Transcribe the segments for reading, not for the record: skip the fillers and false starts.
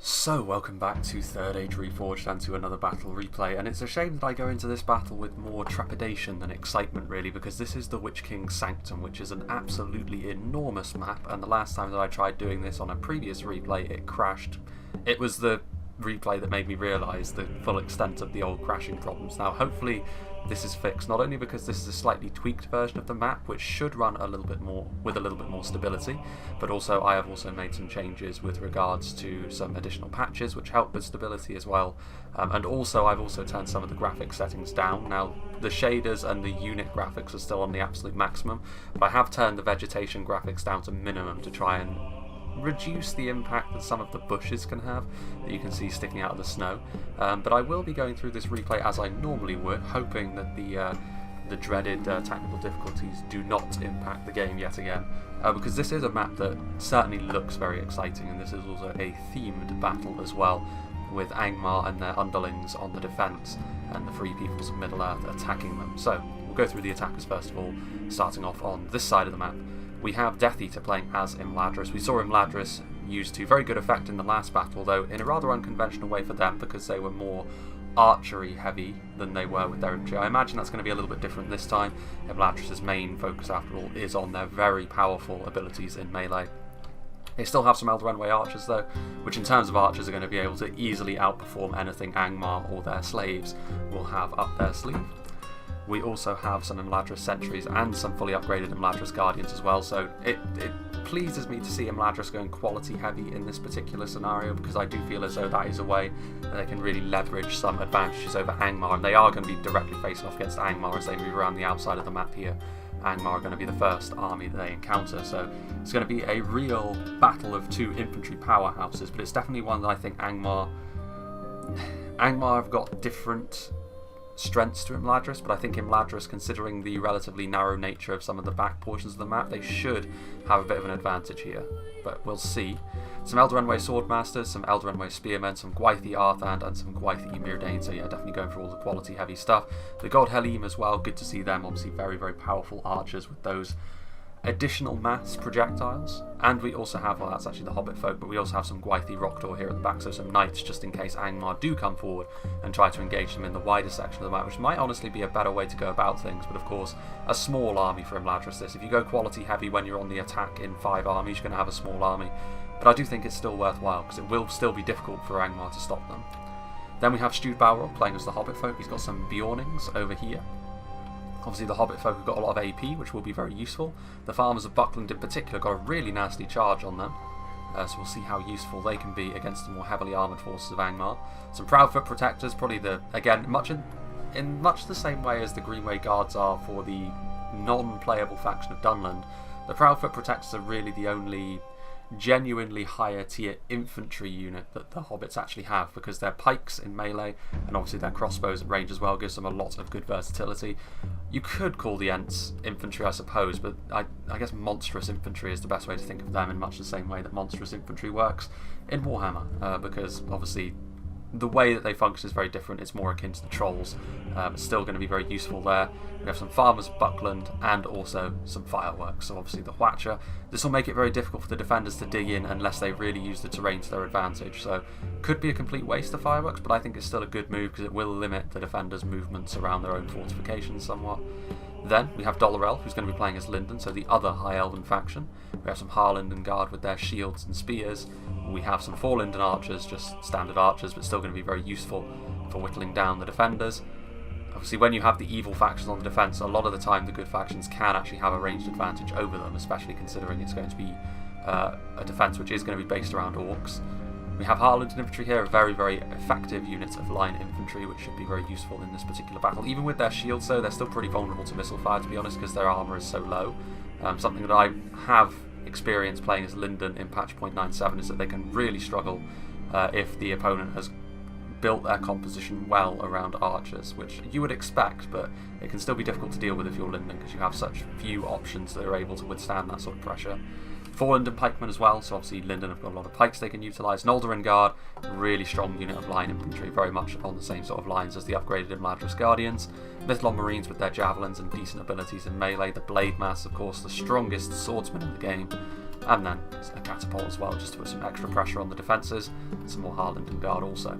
So, welcome back to Third Age Reforged and to another battle replay, and it's a shame that I go into this battle with more trepidation than excitement really, because this is the Witch King's Sanctum, which is an absolutely enormous map, and the last time that I tried doing this on a previous replay it crashed. It was the replay that made me realise the full extent of the old crashing problems. Now hopefully this is fixed, not only because this is a slightly tweaked version of the map which should run a little bit more with a little bit more stability, but also I have also made some changes with regards to some additional patches which help with stability as well, and also I've also turned some of the graphics settings down. Now the shaders and the unit graphics are still on the absolute maximum, but I have turned the vegetation graphics down to minimum to try and reduce the impact that some of the bushes can have that you can see sticking out of the snow, but I will be going through this replay as I normally would, hoping that the dreaded technical difficulties do not impact the game yet again, because this is a map that certainly looks very exciting, and this is also a themed battle as well, with Angmar and their underlings on the defence and the Free Peoples of Middle-earth attacking them. So we'll go through the attackers first of all, starting off on this side of the map. We have Death Eater playing as Imladris. We saw Imladris used to very good effect in the last battle, though in a rather unconventional way for them because they were more archery heavy than they were with their infantry. I imagine that's going to be a little bit different this time. Imladris' main focus after all is on their very powerful abilities in melee. They still have some Eldraenway archers though, which in terms of archers are going to be able to easily outperform anything Angmar or their slaves will have up their sleeve. We also have some Imladris sentries and some fully upgraded Imladris guardians as well, so it pleases me to see Imladris going quality heavy in this particular scenario, because I do feel as though that is a way that they can really leverage some advantages over Angmar, and they are going to be directly facing off against Angmar as they move around the outside of the map here. Angmar are going to be the first army that they encounter, so it's going to be a real battle of two infantry powerhouses, but it's definitely one that I think Angmar have got different strengths to Imladris, but I think Imladris, considering the relatively narrow nature of some of the back portions of the map, they should have a bit of an advantage here, but we'll see. Some Eldraenway Swordmasters, some Eldraenway Spearmen, some Gwythi Arthand and some Gwythi Myrdain, so yeah, definitely going for all the quality heavy stuff. The God Helym as well, good to see them, obviously very, very powerful archers with those additional mass projectiles. And we also have, well that's actually the Hobbit folk, but we also have some Gwythi Roktor here at the back, so some knights just in case Angmar do come forward and try to engage them in the wider section of the map, which might honestly be a better way to go about things, but of course a small army for Imladris this. If you go quality heavy when you're on the attack in 5 armies, you're going to have a small army, but I do think it's still worthwhile because it will still be difficult for Angmar to stop them. Then we have Stewed Balrog playing as the Hobbit folk. He's got some Bjornings over here. Obviously the Hobbit folk have got a lot of AP, which will be very useful. The Farmers of Buckland in particular got a really nasty charge on them, so we'll see how useful they can be against the more heavily armoured forces of Angmar. Some Proudfoot Protectors, probably again, much in much the same way as the Greenway Guards are for the non-playable faction of Dunland. The Proudfoot Protectors are really the only genuinely higher tier infantry unit that the Hobbits actually have, because their pikes in melee and obviously their crossbows at range as well gives them a lot of good versatility. You could call the Ents infantry I suppose, but I guess monstrous infantry is the best way to think of them, in much the same way that monstrous infantry works in Warhammer, because obviously the way that they function is very different. It's more akin to the trolls, but still going to be very useful there. We have some Farmers of Buckland and also some fireworks, so obviously the Watcher. This will make it very difficult for the defenders to dig in unless they really use the terrain to their advantage, so could be a complete waste of fireworks, but I think it's still a good move because it will limit the defenders' movements around their own fortifications somewhat. Then we have Dolorel, who's going to be playing as Linden, so the other High Elven faction. We have some Harlinden Guard with their shields and spears. We have some Forlinden archers, just standard archers, but still going to be very useful for whittling down the defenders. Obviously, when you have the evil factions on the defence, a lot of the time the good factions can actually have a ranged advantage over them, especially considering it's going to be a defence which is going to be based around orcs. We have Harlinden infantry here, a very, very effective unit of line infantry, which should be very useful in this particular battle. Even with their shields, though, they're still pretty vulnerable to missile fire, to be honest, because their armour is so low. Something that I have experienced playing as Linden in patch 0.97 is that they can really struggle if the opponent has built their composition well around archers, which you would expect, but it can still be difficult to deal with if you're Linden because you have such few options that are able to withstand that sort of pressure. Forlinden pikemen as well, so obviously Linden have got a lot of pikes they can utilise. Noldorin Guard, really strong unit of line infantry, very much on the same sort of lines as the upgraded Imladris Guardians. Mithlond Marines with their javelins and decent abilities in melee. The Blade Mass, of course, the strongest swordsman in the game. and then a catapult as well, just to put some extra pressure on the defences, and some more Harlington Guard also.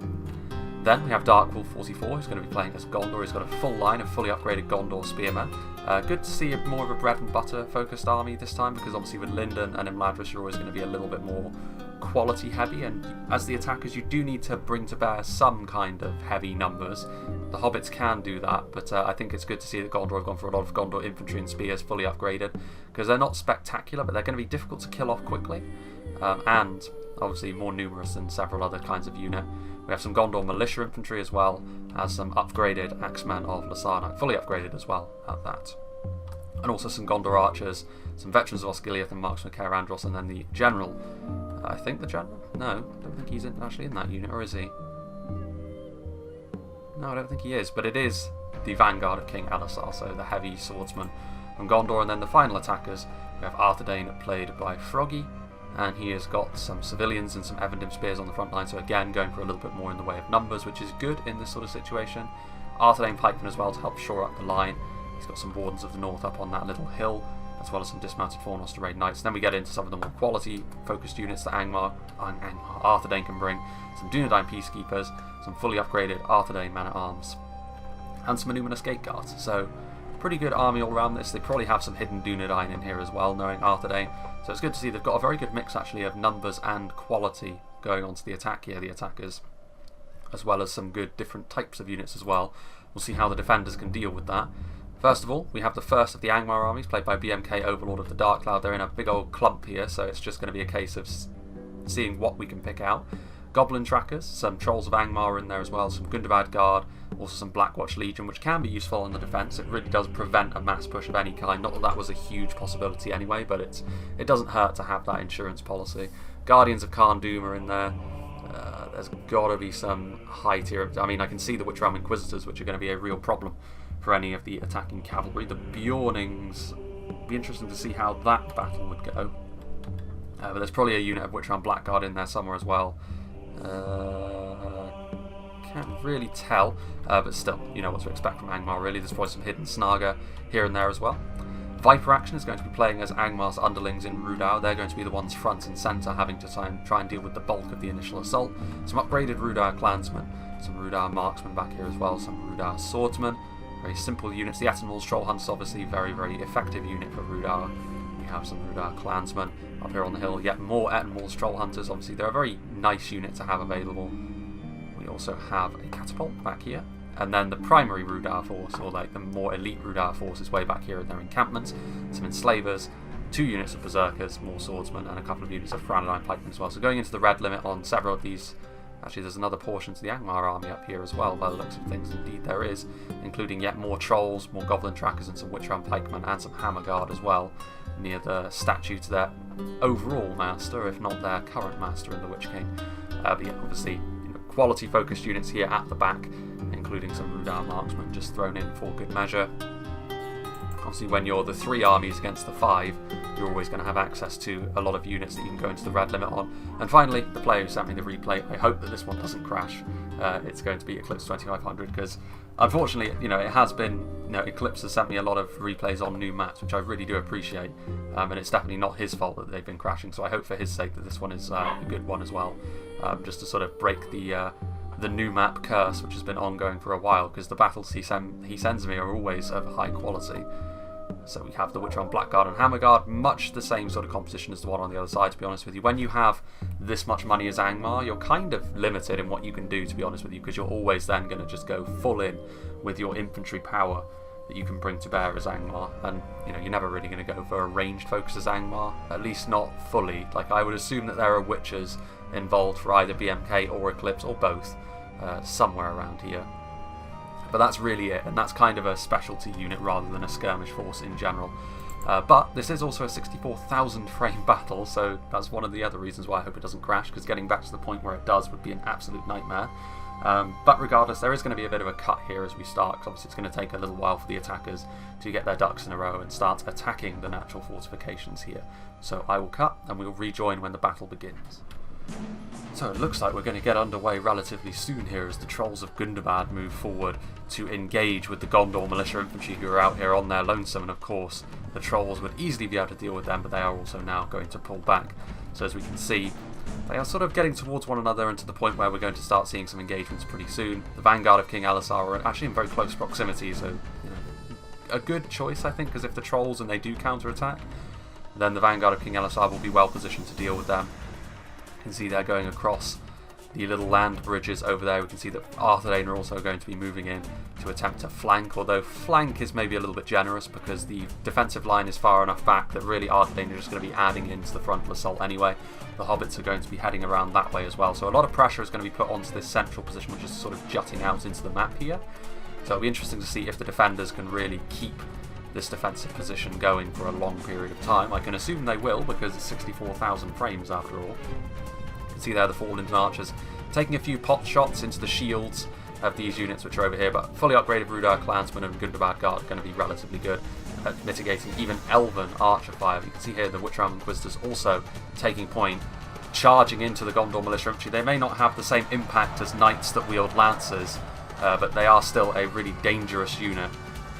Then we have Darkwolf 44, who's going to be playing as Gondor. He's got a full line of fully upgraded Gondor spearmen. Good to see more of a bread and butter focused army this time, because obviously with Lyndon and Imladris you're always going to be a little bit more quality heavy, and as the attackers you do need to bring to bear some kind of heavy numbers. The hobbits can do that, but I think it's good to see that Gondor have gone for a lot of Gondor infantry and spears fully upgraded, because they're not spectacular, but they're going to be difficult to kill off quickly, and obviously more numerous than several other kinds of unit. We have some Gondor militia infantry as well as some upgraded Axemen of Lasarnak, fully upgraded as well at that. And also some Gondor archers, some veterans of Osgiliath and marksmen of Caer Andros, and then the general. I think the general? No, I don't think he's actually in that unit, or is he? No, I don't think he is, but it is the vanguard of King Elisar, so the heavy swordsman from Gondor. And then the final attackers, we have Arthedain, played by Froggy, and he has got some civilians and some Evendim spears on the front line, so again going for a little bit more in the way of numbers, which is good in this sort of situation. Arthedain pikemen as well to help shore up the line. He's got some Wardens of the North up on that little hill, as well as some dismounted Fornos to raid knights. Then we get into some of the more quality focused units that Arthedain can bring. Some Dunedain peacekeepers, some fully upgraded Arthedain man-at-arms, and some Numinous Gate Guards. So pretty good army all around this. They probably have some hidden Dunedain in here as well, knowing Arthedain. So it's good to see they've got a very good mix actually of numbers and quality going on to the attack here, the attackers, as well as some good different types of units as well. We'll see how the defenders can deal with that. First of all, we have the first of the Angmar armies, played by BMK, Overlord of the Dark Cloud. They're in a big old clump here, so it's just going to be a case of seeing what we can pick out. Goblin Trackers, some Trolls of Angmar are in there as well, some Gundabad Guard, also some Blackwatch Legion, which can be useful on the defence. It really does prevent a mass push of any kind. Not that that was a huge possibility anyway, but it doesn't hurt to have that insurance policy. Guardians of Khan Doom are in there. There's got to be some high tier. I mean, I can see the Witch Realm Inquisitors, which are going to be a real problem for any of the attacking cavalry. The Bjornings, be interesting to see how that battle would go. But there's probably a unit of Witch Realm Blackguard in there somewhere as well. Can't really tell, but still, you know what to expect from Angmar really. There's probably some hidden Snaga here and there as well. Viper Action is going to be playing as Angmar's underlings in Rudau. They're going to be the ones front and centre, having to try and deal with the bulk of the initial assault. Some upgraded Rudau Clansmen, some Rudau Marksmen back here as well, some Rudau Swordsmen. Very simple units. The Ettenwalls Troll Hunters, obviously, very, very effective unit for Rudau. We have some Rudau Clansmen up here on the hill. Yet more Ettenwalls Troll Hunters. Obviously, they're a very nice unit to have available. We also have a catapult back here. And then the primary Rudau force, or like the more elite Rudau force, is way back here in their encampments. Some Enslavers, 2 units of Berserkers, more Swordsmen, and a couple of units of Franadine Pikemen as well. So going into the red limit on several of these. Actually, there's another portion to the Angmar army up here as well, by the looks of things. Indeed there is, including yet more Trolls, more Goblin Trackers, and some Witch Realm Pikemen, and some Hammer Guard as well, near the statue to their overall master, if not their current master in the Witch King. But yeah, obviously, quality focused units here at the back, including some Rudau Marksmen just thrown in for good measure. Obviously, when you're the 3 armies against the 5, you're always going to have access to a lot of units that you can go into the red limit on. And finally, the player who sent me the replay, I hope that this one doesn't crash. It's going to be Eclipse 2500, because unfortunately, you know, it has been, you know, Eclipse has sent me a lot of replays on new maps, which I really do appreciate. And it's definitely not his fault that they've been crashing, so I hope for his sake that this one is a good one as well. Just to sort of break the new map curse, which has been ongoing for a while, because the battles he sends me are always of high quality. So we have the Witch Realm Blackguard and Hammer Guard, much the same sort of composition as the one on the other side, to be honest with you. When you have this much money as Angmar, you're kind of limited in what you can do, to be honest with you, because you're always then going to just go full in with your infantry power that you can bring to bear as Angmar. And, you know, you're never really going to go for a ranged focus as Angmar, at least not fully. Like, I would assume that there are Witchers involved for either BMK or Eclipse, or both, somewhere around here. But that's really it, and that's kind of a specialty unit rather than a skirmish force in general. But this is also a 64,000 frame battle, so that's one of the other reasons why I hope it doesn't crash, because getting back to the point where it does would be an absolute nightmare. But regardless, there is going to be a bit of a cut here as we start, because obviously it's going to take a little while for the attackers to get their ducks in a row and start attacking the natural fortifications here. So I will cut, and we will rejoin when the battle begins. So it looks like we're going to get underway relatively soon here as the Trolls of Gundabad move forward to engage with the Gondor Militia Infantry who are out here on their lonesome, and of course the Trolls would easily be able to deal with them, but they are also now going to pull back. So as we can see, they are sort of getting towards one another, and to the point where we're going to start seeing some engagements pretty soon. The Vanguard of King Elisar are actually in very close proximity, so you know, a good choice I think, because if the Trolls and they do counter-attack, then the Vanguard of King Elisar will be well positioned to deal with them. You can see they're going across the little land bridges over there. We can see that Arthedain are also going to be moving in to attempt to flank, although flank is maybe a little bit generous because the defensive line is far enough back that really Arthedain are just going to be adding into the frontal assault anyway. The Hobbits are going to be heading around that way as well, so a lot of pressure is going to be put onto this central position, which is sort of jutting out into the map here. So it'll be interesting to see if the defenders can really keep this defensive position going for a long period of time. I can assume they will, because it's 64,000 frames after all. You can see there the Fallen Archers taking a few pot shots into the shields of these units which are over here, but fully upgraded Rudar Clansmen and Gundabad Guard are going to be relatively good at mitigating even Elven archer fire. You can see here the Witchrealm Inquisitors also taking point, charging into the Gondor Militia Infantry. They may not have the same impact as knights that wield lances, but they are still a really dangerous unit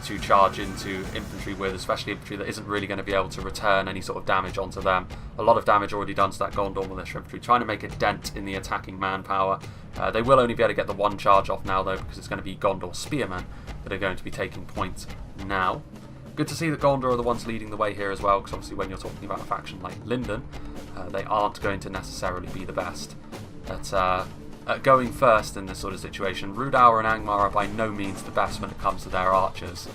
to charge into infantry with, especially infantry that isn't really going to be able to return any sort of damage onto them. A lot of damage already done to that Gondor Militia Infantry, trying to make a dent in the attacking manpower. They will only be able to get the one charge off now though, because it's going to be Gondor Spearmen that are going to be taking point now. Good to see that Gondor are the ones leading the way here as well, because obviously when you're talking about a faction like Lindon, they aren't going to necessarily be the best at going first in this sort of situation. Rudauer and Angmar are by no means the best when it comes to their archers,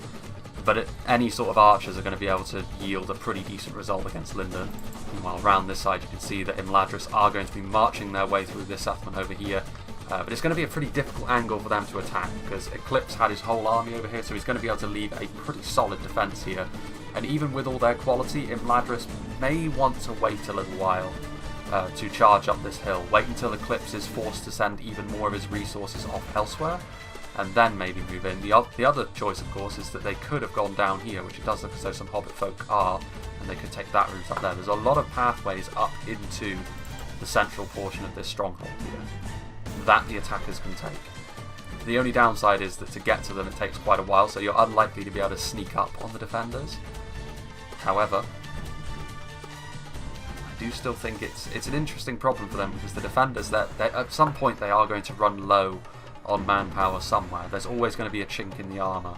but any sort of archers are going to be able to yield a pretty decent result against Lindon. Meanwhile, around this side you can see that Imladris are going to be marching their way through this settlement over here, but it's going to be a pretty difficult angle for them to attack, because Eclipse had his whole army over here, so he's going to be able to leave a pretty solid defence here. And even with all their quality, Imladris may want to wait a little while to charge up this hill. Wait until Eclipse is forced to send even more of his resources off elsewhere, and then maybe move in. The other choice, of course, is that they could have gone down here, which it does look as though some Hobbit folk are, and they could take that route up there. There's a lot of pathways up into the central portion of this stronghold here that the attackers can take. The only downside is that to get to them it takes quite a while, so you're unlikely to be able to sneak up on the defenders. However, I do still think it's an interesting problem for them, because the defenders, at some point they are going to run low on manpower somewhere. There's always going to be a chink in the armour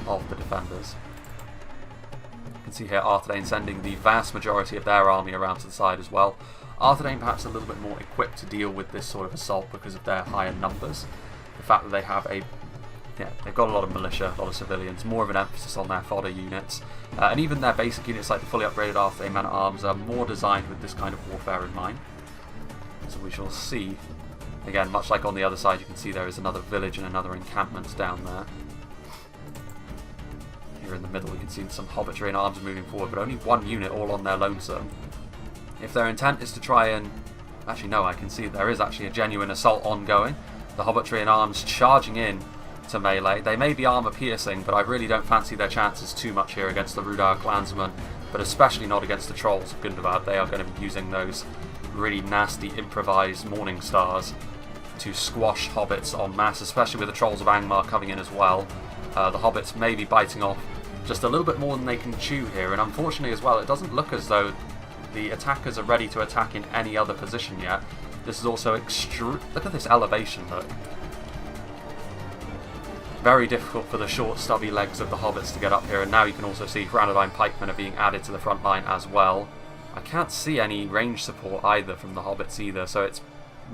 of the defenders. You can see here Arthedain sending the vast majority of their army around to the side as well. Arthedain perhaps a little bit more equipped to deal with this sort of assault because of their higher numbers. The fact that they have they've got a lot of militia, a lot of civilians, more of an emphasis on their fodder units, and even their basic units like the fully upgraded Arthedain men-at-arms are more designed with this kind of warfare in mind. So we shall see. Again, much like on the other side, you can see there is another village and another encampment down there. Here in the middle we can see some Hobbitry and arms moving forward, but only one unit all on their lonesome. If their intent is to try and... Actually no, I can see there is actually a genuine assault ongoing. The Hobbitry and arms charging in to melee. They may be armour piercing, but I really don't fancy their chances too much here against the Rudar Clansmen, but especially not against the Trolls of Gundabad. They are going to be using those really nasty improvised Morning Stars to squash Hobbits en masse, especially with the Trolls of Angmar coming in as well. The Hobbits may be biting off just a little bit more than they can chew here, and unfortunately as well, it doesn't look as though the attackers are ready to attack in any other position yet. This is also look at this elevation, look. Very difficult for the short, stubby legs of the Hobbits to get up here, and now you can also see Granadine pikemen are being added to the front line as well. I can't see any range support either from the Hobbits either, so it's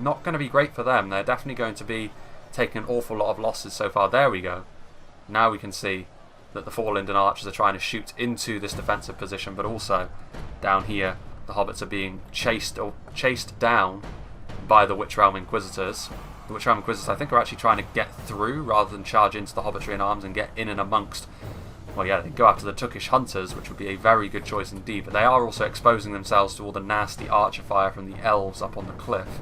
not going to be great for them. They're definitely going to be taking an awful lot of losses so far. There we go. Now we can see that the four Lindon archers are trying to shoot into this defensive position, but also down here the Hobbits are being chased down by the Witchrealm Inquisitors. The Witchrealm Inquisitors, I think, are actually trying to get through rather than charge into the Hobbitry and arms and get in and amongst. Well, yeah, they go after the Tookish Hunters, which would be a very good choice indeed, but they are also exposing themselves to all the nasty archer fire from the elves up on the cliff.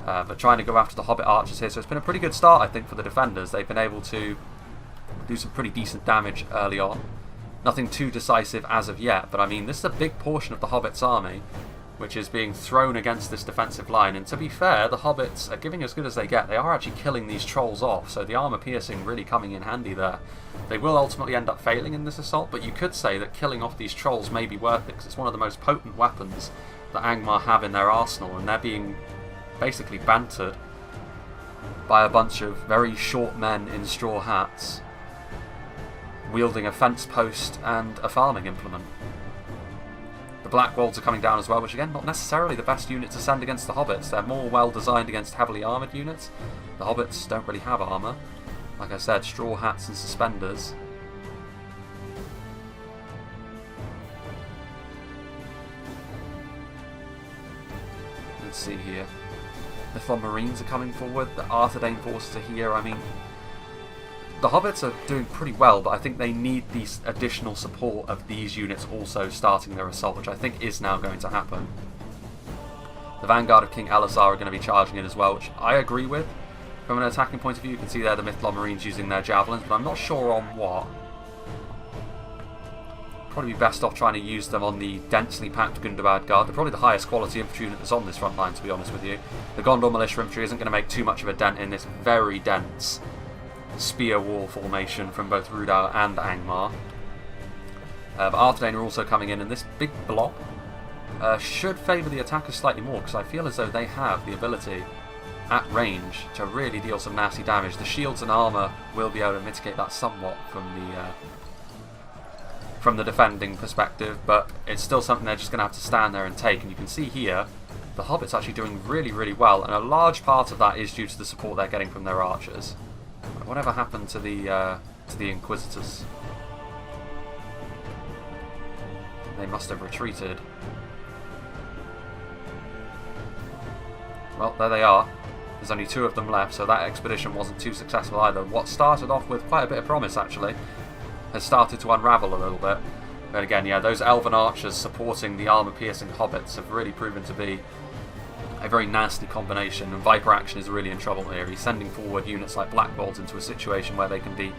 But trying to go after the Hobbit archers here, so it's been a pretty good start, I think, for the defenders. They've been able to do some pretty decent damage early on. Nothing too decisive as of yet, but I mean, this is a big portion of the Hobbits' army. which is being thrown against this defensive line. And to be fair, the hobbits are giving as good as they get. They are actually killing these trolls off, so the armour piercing really coming in handy there. They will ultimately end up failing in this assault, but you could say that killing off these trolls may be worth it, because it's one of the most potent weapons that Angmar have in their arsenal, and they're being basically bantered by a bunch of very short men in straw hats wielding a fence post and a farming implement. The Black Wolds are coming down as well, which again, not necessarily the best unit to send against the hobbits. They're more well designed against heavily armoured units. The hobbits don't really have armour. Like I said, straw hats and suspenders. Let's see here. The Thon Marines are coming forward. The Arthedain forces are here. I mean, the hobbits are doing pretty well, but I think they need the additional support of these units also starting their assault, which I think is now going to happen. The Vanguard of King Elisar are going to be charging in as well, which I agree with. From an attacking point of view, you can see there the Mithlon Marines using their javelins, but I'm not sure on what. Probably be best off trying to use them on the densely packed Gundabad Guard. They're probably the highest quality infantry unit that's on this front line, to be honest with you. The Gondor Militia Infantry isn't going to make too much of a dent in this very dense spear wall formation from both Rudar and Angmar. But Arthedain are also coming in, and this big blob should favour the attackers slightly more, because I feel as though they have the ability at range to really deal some nasty damage. The shields and armour will be able to mitigate that somewhat from the defending perspective, but it's still something they're just going to have to stand there and take. And you can see here the hobbits actually doing really, really well, and a large part of that is due to the support they're getting from their archers. Whatever happened to the Inquisitors? They must have retreated. Well, there they are. There's only 2 of them left, so that expedition wasn't too successful either. What started off with quite a bit of promise, actually, has started to unravel a little bit. But again, yeah, those elven archers supporting the armour-piercing hobbits have really proven to be a very nasty combination, and Viper Action is really in trouble here. He's sending forward units like Black Bolts into a situation where they can be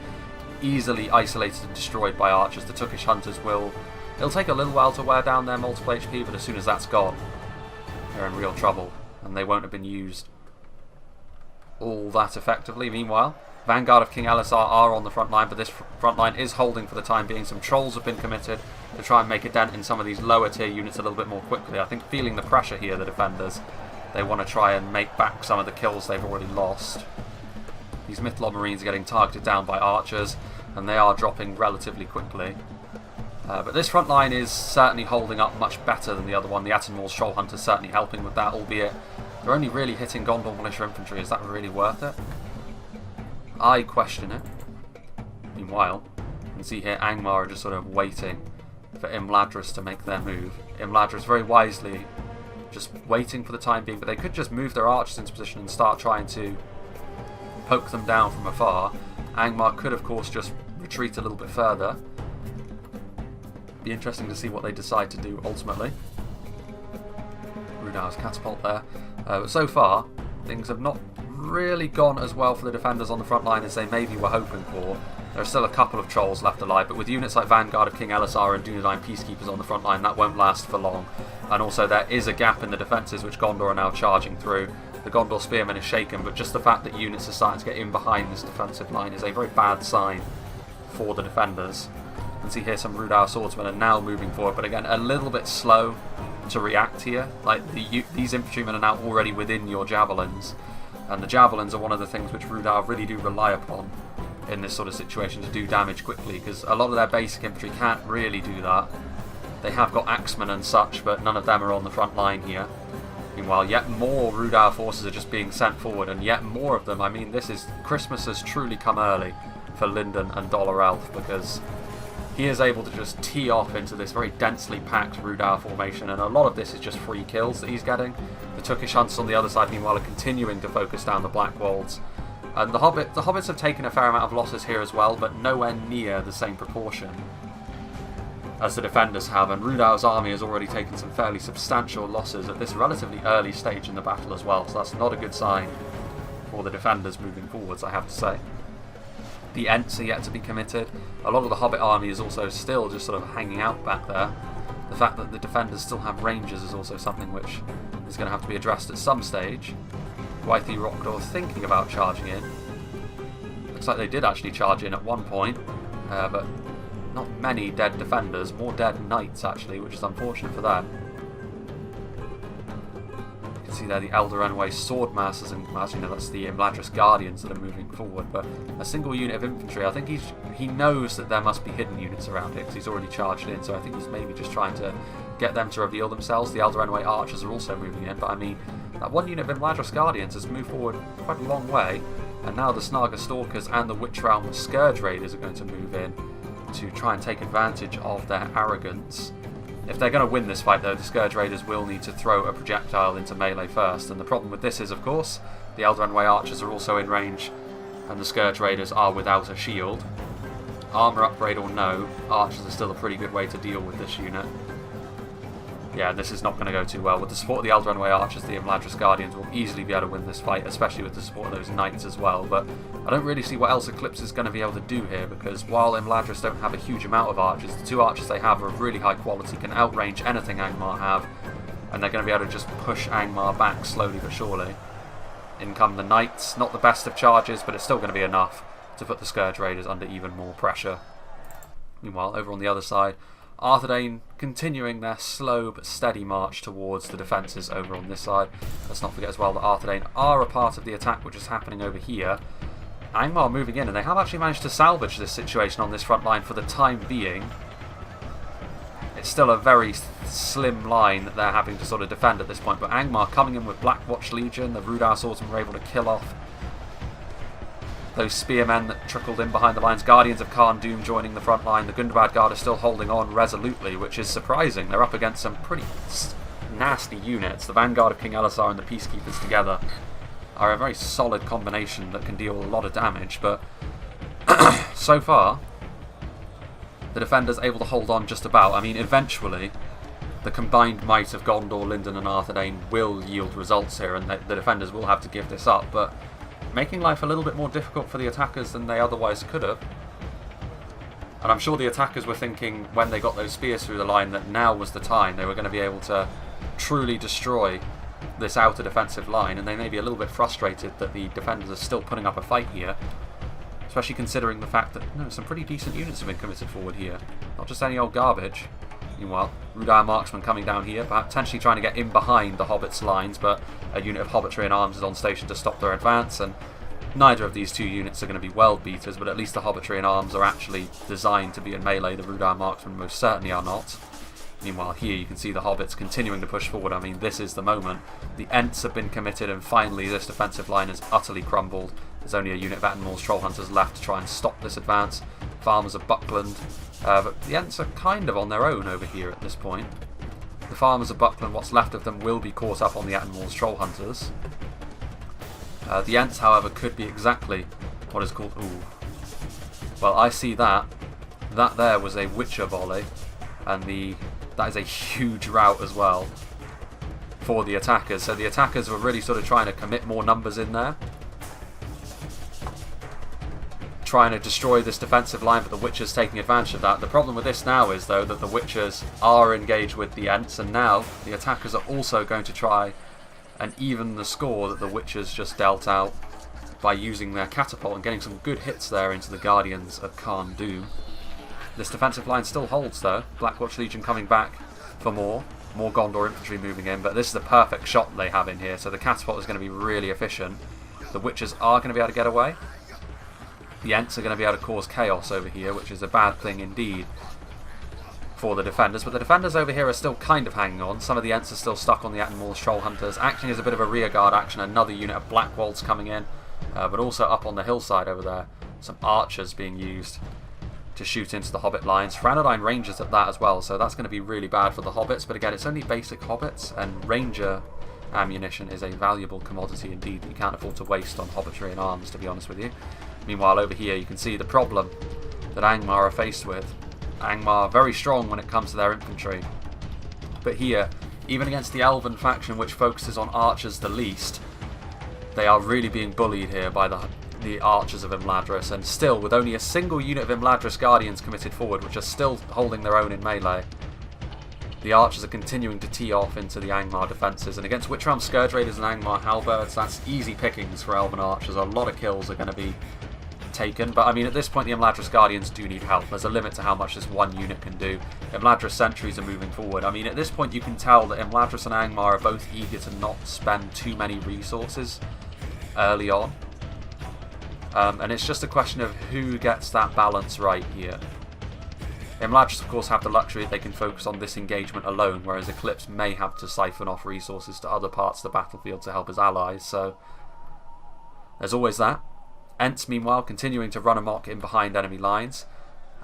easily isolated and destroyed by archers. The Tukish Hunters it'll take a little while to wear down their multiple HP, but as soon as that's gone, they're in real trouble, and they won't have been used all that effectively. Meanwhile, Vanguard of King Elisar are on the front line, but this front line is holding for the time being. Some trolls have been committed to try and make a dent in some of these lower tier units a little bit more quickly. I think feeling the pressure here, the defenders, they want to try and make back some of the kills they've already lost. These Mithlon Marines are getting targeted down by archers, and they are dropping relatively quickly. But this front line is certainly holding up much better than the other one. The Atenwall's Troll Hunter's certainly helping with that, albeit they're only really hitting Gondor Militia Infantry. Is that really worth it? I question it. Meanwhile, you can see here Angmar are just sort of waiting for Imladris to make their move. Imladris very wisely just waiting for the time being, but they could just move their archers into position and start trying to poke them down from afar. Angmar could of course just retreat a little bit further. Be interesting to see what they decide to do ultimately. Rudar's catapult there. But so far, things have not really gone as well for the defenders on the front line as they maybe were hoping for. There are still a couple of trolls left alive, but with units like Vanguard of King Elisar and Dunedain Peacekeepers on the front line, that won't last for long. And also there is a gap in the defences which Gondor are now charging through. The Gondor Spearmen is shaken, but just the fact that units are starting to get in behind this defensive line is a very bad sign for the defenders. You can see here some Rudar swordsmen are now moving forward, but again a little bit slow to react here. Like these infantrymen are now already within your javelins, and the javelins are one of the things which Rudar really do rely upon in this sort of situation to do damage quickly, because a lot of their basic infantry can't really do that. They have got axemen and such, but none of them are on the front line here. Meanwhile, yet more Rudar forces are just being sent forward, and yet more of them. I mean, Christmas has truly come early for Lyndon and Dollar Elf, because he is able to just tee off into this very densely packed Rudar formation, and a lot of this is just free kills that he's getting. The Tukish Hunters on the other side, meanwhile, are continuing to focus down the Black Wolds. And the Hobbits have taken a fair amount of losses here as well, but nowhere near the same proportion as the defenders have, and Rudar's army has already taken some fairly substantial losses at this relatively early stage in the battle as well, so that's not a good sign for the defenders moving forwards, I have to say. The Ents are yet to be committed. A lot of the Hobbit army is also still just sort of hanging out back there. The fact that the defenders still have rangers is also something which is going to have to be addressed at some stage. Wythy Rockdor thinking about charging in. Looks like they did actually charge in at one point, but not many dead defenders, more dead knights actually, which is unfortunate for them. You can see there the Eldarenway Swordmasters, and as you know, that's the Imladris Guardians that are moving forward, but a single unit of infantry, I think he knows that there must be hidden units around here because he's already charged in, so I think he's maybe just trying to get them to reveal themselves. The Eldarenway Archers are also moving in, but I mean, that one unit of Imladris Guardians has moved forward quite a long way, and now the Snaga Stalkers and the Witch Realm Scourge Raiders are going to move in to try and take advantage of their arrogance. If they're going to win this fight though, the Scourge Raiders will need to throw a projectile into melee first, and the problem with this is, of course, the Eldarenway Archers are also in range, and the Scourge Raiders are without a shield. Armour upgrade or no, Archers are still a pretty good way to deal with this unit. Yeah, this is not going to go too well. With the support of the Eldarenway Archers, the Imladris Guardians will easily be able to win this fight, especially with the support of those Knights as well, but I don't really see what else Eclipse is going to be able to do here, because while Imladris don't have a huge amount of archers, the two archers they have are of really high quality, can outrange anything Angmar have, and they're going to be able to just push Angmar back slowly but surely. In come the Knights, not the best of charges, but it's still going to be enough to put the Scourge Raiders under even more pressure. Meanwhile, over on the other side, Arthedain continuing their slow but steady march towards the defences over on this side. Let's not forget as well that Arthedain are a part of the attack which is happening over here. Angmar moving in, and they have actually managed to salvage this situation on this front line for the time being. It's still a very slim line that they're having to sort of defend at this point, but Angmar coming in with Blackwatch Legion, the Rudar Swordsmen were able to kill off those spearmen that trickled in behind the lines. Guardians of Khan Doom joining the front line. The Gundabad Guard are still holding on resolutely, which is surprising. They're up against some pretty nasty units. The Vanguard of King Elisar and the Peacekeepers together are a very solid combination that can deal a lot of damage, but so far the defenders able to hold on just about. I mean, eventually the combined might of Gondor, Lindon and Arthedain will yield results here, and the defenders will have to give this up, but making life a little bit more difficult for the attackers than they otherwise could have. And I'm sure the attackers were thinking when they got those spears through the line that now was the time they were going to be able to truly destroy this outer defensive line, and they may be a little bit frustrated that the defenders are still putting up a fight here, especially considering the fact that some pretty decent units have been committed forward here, not just any old garbage. Meanwhile, Rudire Marksman coming down here, potentially trying to get in behind the Hobbits' lines, but a unit of Hobbitry and Arms is on station to stop their advance, and neither of these two units are going to be world beaters, but at least the Hobbitry and Arms are actually designed to be in melee. The Rudire Marksmen most certainly are not. Meanwhile, here you can see the Hobbits continuing to push forward. I mean, this is the moment. The Ents have been committed, and finally this defensive line has utterly crumbled. There's only a unit of Attenmore's Troll Hunters left to try and stop this advance. Farmers of Buckland, but the Ents are kind of on their own over here at this point. The Farmers of Buckland, what's left of them, will be caught up on the Attenmore's Troll Hunters. The Ents, however, could be exactly what is called... Ooh. Well, I see that. That there was a Witcher volley, and that is a huge rout as well for the attackers. So the attackers were really sort of trying to commit more numbers in there, trying to destroy this defensive line, but the Witchers taking advantage of that. The problem with this now is, though, that the Witchers are engaged with the Ents, and now the attackers are also going to try and even the score that the Witchers just dealt out by using their catapult and getting some good hits there into the Guardians of Khan Doom. This defensive line still holds, though. Blackwatch Legion coming back for more Gondor infantry moving in, but this is the perfect shot they have in here, so the catapult is going to be really efficient. The Witchers are going to be able to get away. The Ents are going to be able to cause chaos over here, which is a bad thing indeed for the defenders, but the defenders over here are still kind of hanging on. Some of the Ents are still stuck on the Attenmore's Troll Hunters, acting as a bit of a rearguard action. Another unit of Blackwolds coming in, but also up on the hillside over there, some archers being used to shoot into the Hobbit lines. Franodine Rangers at that as well, so that's going to be really bad for the Hobbits, but again, it's only basic Hobbits, and Ranger ammunition is a valuable commodity indeed that you can't afford to waste on Hobbitry and Arms, to be honest with you. Meanwhile, over here you can see the problem that Angmar are faced with. Angmar very strong when it comes to their infantry, but here, even against the Elven faction, which focuses on archers the least, they are really being bullied here by the archers of Imladris, and still, with only a single unit of Imladris Guardians committed forward, which are still holding their own in melee, The archers are continuing to tee off into the Angmar defences, and against Witch Realm Scourge Raiders and Angmar Halberds, that's easy pickings for Elven archers. A lot of kills are going to be taken, but I mean at this point the Imladris Guardians do need help. There's a limit to how much this one unit can do. Imladris Sentries are moving forward. I mean at this point you can tell that Imladris and Angmar are both eager to not spend too many resources early on. And it's just a question of who gets that balance right here. Imladris of course have the luxury that they can focus on this engagement alone, whereas Eclipse may have to siphon off resources to other parts of the battlefield to help his allies, so there's always that. Ents meanwhile continuing to run amok in behind enemy lines,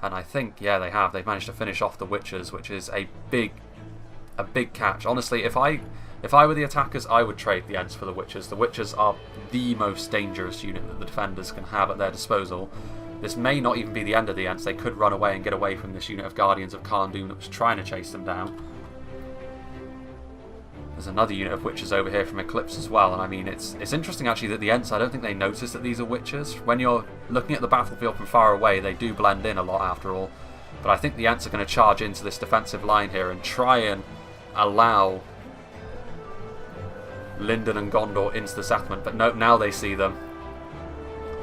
and I think, yeah, they've managed to finish off the Witches, which is a big catch. Honestly, if I were the attackers, I would trade the Ents for the Witches. The Witches are the most dangerous unit that the defenders can have at their disposal. This may not even be the end of the Ents. They could run away and get away from this unit of Guardians of Kharn that was trying to chase them down. There's another unit of Witches over here from Eclipse as well, and I mean it's interesting actually that the Ents, I don't think they notice that these are Witches. When you're looking at the battlefield from far away, they do blend in a lot after all. But I think the Ents are going to charge into this defensive line here and try and allow Linden and Gondor into the settlement, but no, now they see them.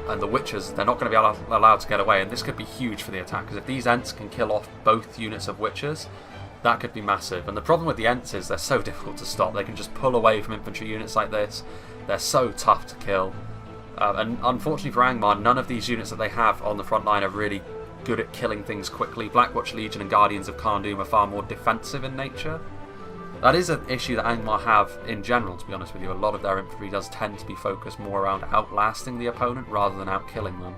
And the Witches, they're not going to be allowed to get away, and this could be huge for the attackers. If these Ents can kill off both units of Witches, that could be massive. And the problem with the Ents is they're so difficult to stop. They can just pull away from infantry units like this. They're so tough to kill. And unfortunately for Angmar, none of these units that they have on the front line are really good at killing things quickly. Blackwatch Legion and Guardians of Kharn are far more defensive in nature. That is an issue that Angmar have in general, to be honest with you. A lot of their infantry does tend to be focused more around outlasting the opponent rather than outkilling them.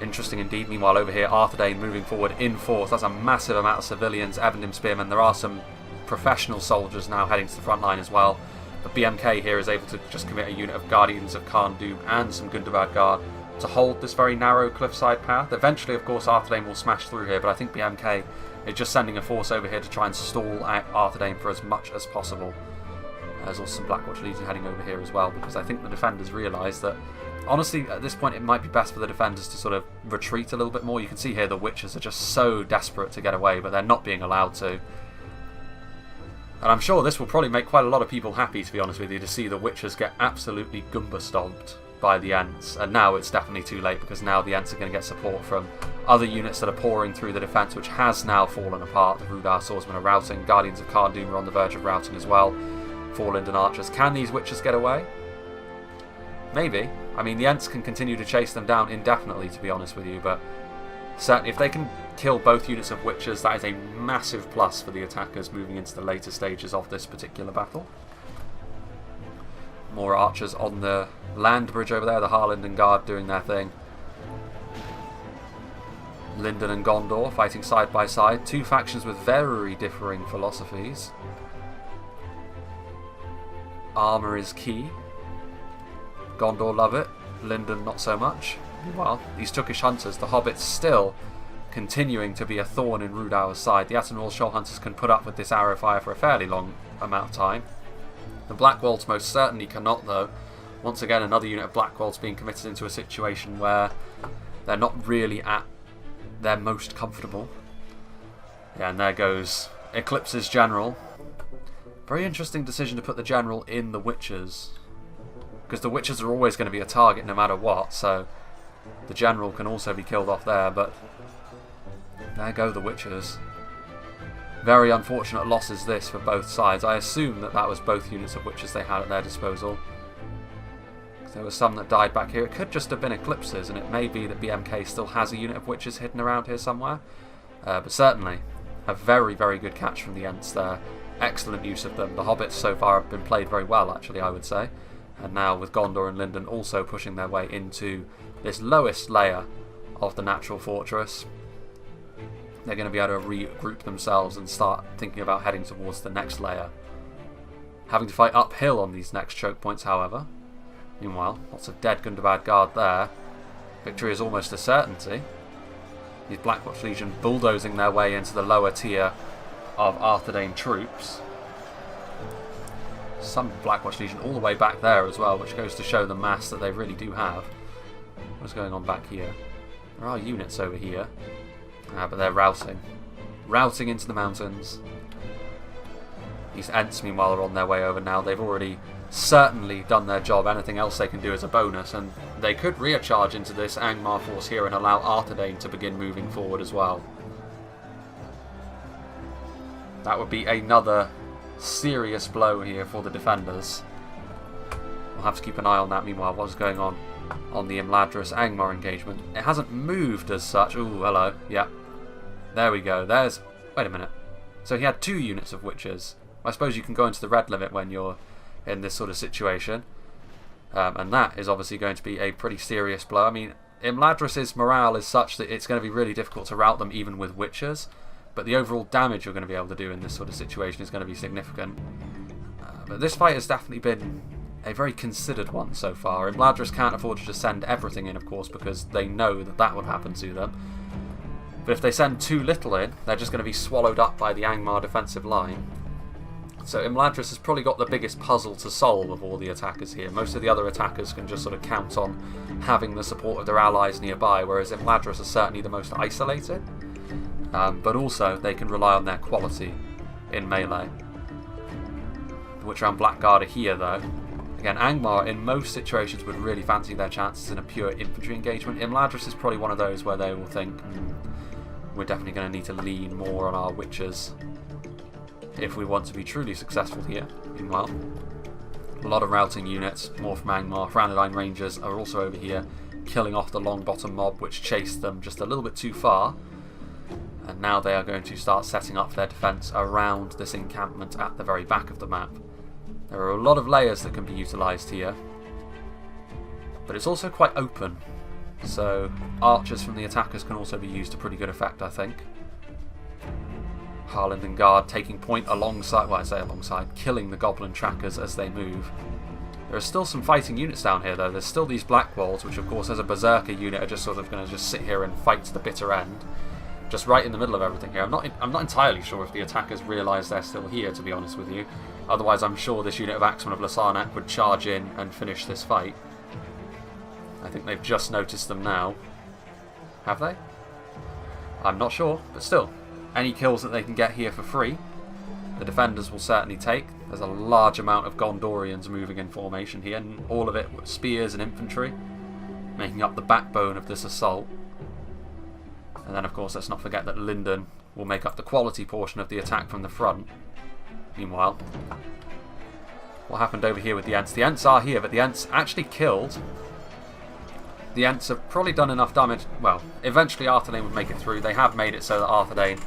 Interesting indeed. Meanwhile over here, Arthedain moving forward in force. That's a massive amount of civilians, Evendim Spearmen. There are some professional soldiers now heading to the front line as well. But BMK here is able to just commit a unit of Guardians of Kharn and some Gundabad Guard to hold this very narrow cliffside path. Eventually, of course, Arthedain will smash through here, but I think BMK is just sending a force over here to try and stall out Arthedain for as much as possible. There's also some Blackwatch Legion heading over here as well, because I think the defenders realise that, honestly, at this point it might be best for the defenders to sort of retreat a little bit more. You can see here the Witches are just so desperate to get away, but they're not being allowed to. And I'm sure this will probably make quite a lot of people happy, to be honest with you, to see the Witches get absolutely Goomba stomped by the Ents. And now it's definitely too late, because now the Ents are going to get support from other units that are pouring through the defence, which has now fallen apart. The Rudar Swordsmen are routing, Guardians of Kharn are on the verge of routing as well. 4 Linden Archers. Can these Witches get away? Maybe. I mean, the Ents can continue to chase them down indefinitely, to be honest with you, but certainly if they can kill both units of Witches, that is a massive plus for the attackers moving into the later stages of this particular battle. More archers on the land bridge over there, the Harlinden Guard doing their thing. Linden and Gondor fighting side by side, 2 factions with very differing philosophies. Armour is key. Gondor love it, Linden not so much. Meanwhile, these Tookish hunters, the hobbits, still continuing to be a thorn in Rudau's side. The Atenwall Shoal hunters can put up with this arrow fire for a fairly long amount of time. The Blackwolds most certainly cannot, though. Once again, another unit of Blackwolds being committed into a situation where they're not really at their most comfortable. Yeah, and there goes Eclipse's general. Very interesting decision to put the general in the Witches, because the Witches are always going to be a target no matter what, so the general can also be killed off there, but there go the Witches. Very unfortunate losses this for both sides. I assume that that was both units of Witches they had at their disposal. There were some that died back here. It could just have been Eclipses, and it may be that BMK still has a unit of Witches hidden around here somewhere. But certainly, a very, very good catch from the Ents there. Excellent use of them. The Hobbits so far have been played very well, actually, I would say. And now with Gondor and Linden also pushing their way into this lowest layer of the natural fortress, they're going to be able to regroup themselves and start thinking about heading towards the next layer. Having to fight uphill on these next choke points, however. Meanwhile, lots of dead Gundabad Guard there. Victory is almost a certainty. These Blackwatch Legion bulldozing their way into the lower tier of Arthedain troops. Some Blackwatch Legion all the way back there as well, which goes to show the mass that they really do have. What's going on back here? There are units over here, but they're routing. routing into the mountains. These Ents, meanwhile, are on their way over now. They've already certainly done their job. Anything else they can do is a bonus, and they could recharge into this Angmar force here and allow Arthedain to begin moving forward as well. That would be another serious blow here for the defenders. We'll have to keep an eye on that. Meanwhile, what's going on the Imladris Angmar engagement? It hasn't moved as such. Ooh, hello. Yep. There we go. There's... Wait a minute. So he had 2 units of witches. I suppose you can go into the red limit when you're in this sort of situation. And that is obviously going to be a pretty serious blow. I mean, Imladris' morale is such that it's going to be really difficult to rout them even with witches. But the overall damage you're going to be able to do in this sort of situation is going to be significant. But this fight has definitely been a very considered one so far. Imladris can't afford to just send everything in, of course, because they know that that would happen to them. But if they send too little in, they're just going to be swallowed up by the Angmar defensive line. So Imladris has probably got the biggest puzzle to solve of all the attackers here. Most of the other attackers can just sort of count on having the support of their allies nearby, whereas Imladris is certainly the most isolated. But also, they can rely on their quality in melee. The Witcher-Hound Blackguard are here, though. Again, Angmar, in most situations, would really fancy their chances in a pure infantry engagement. Imladris is probably one of those where they will think, we're definitely going to need to lean more on our witches if we want to be truly successful here. Meanwhile, a lot of routing units, more from Angmar. Franadine Rangers are also over here, killing off the long bottom mob, which chased them just a little bit too far. And now they are going to start setting up their defence around this encampment at the very back of the map. There are a lot of layers that can be utilised here, but it's also quite open, so archers from the attackers can also be used to pretty good effect, I think. Harland and Guard taking point alongside, well, I say alongside, killing the goblin trackers as they move. There are still some fighting units down here, though. There's still these Black Walls, which of course as a berserker unit are just sort of going to just sit here and fight to the bitter end. Just right in the middle of everything here. I'm not entirely sure if the attackers realise they're still here, to be honest with you. Otherwise, I'm sure this unit of Axemen of Lasarnak would charge in and finish this fight. I think they've just noticed them now. Have they? I'm not sure, but still. Any kills that they can get here for free, the defenders will certainly take. There's a large amount of Gondorians moving in formation here, and all of it with spears and infantry, making up the backbone of this assault. And then, of course, let's not forget that Linden will make up the quality portion of the attack from the front. Meanwhile, what happened over here with the Ents? The Ents are here, but the Ents actually killed. The Ents have probably done enough damage. Well, eventually Arthedain would make it through. They have made it so that Arthedain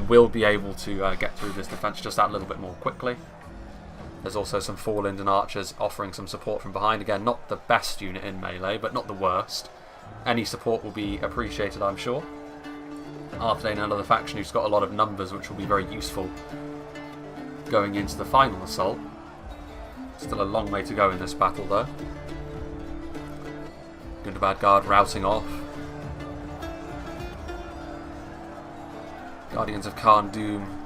will be able to get through this defence just that little bit more quickly. There's also some 4 Linden archers offering some support from behind. Again, not the best unit in melee, but not the worst. Any support will be appreciated, I'm sure. Arthedain, another faction who's got a lot of numbers, which will be very useful going into the final assault. Still a long way to go in this battle, though. Gundabad Guard routing off. Guardians of Khan Doom.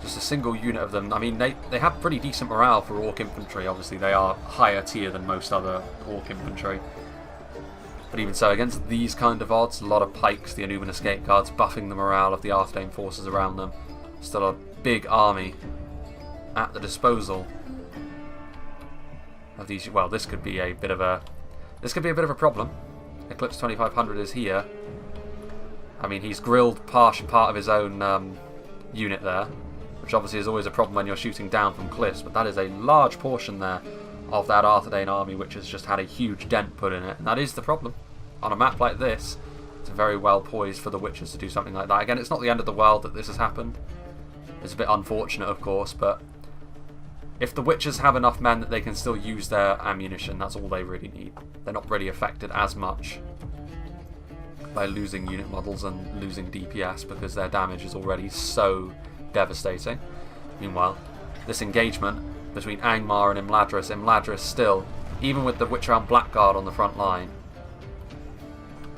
Just a single unit of them. I mean, they have pretty decent morale for Orc Infantry. Obviously, they are higher tier than most other Orc Infantry. But even so, against these kind of odds, a lot of pikes, the Anuban Escape Guards, buffing the morale of the Arthedain forces around them. Still a big army at the disposal of these. Well, this could be a bit of a problem. Eclipse 2500 is here. I mean, he's grilled part of his own unit there, which obviously is always a problem when you're shooting down from cliffs. But that is a large portion there of that Arthedain army, which has just had a huge dent put in it. And that is the problem. On a map like this, it's very well poised for the Witchers to do something like that. Again, it's not the end of the world that this has happened. It's a bit unfortunate, of course, but if the Witchers have enough men that they can still use their ammunition, that's all they really need. They're not really affected as much by losing unit models and losing DPS because their damage is already so devastating. Meanwhile, this engagement between Angmar and Imladris still, even with the Witcher-Hound Blackguard on the front line,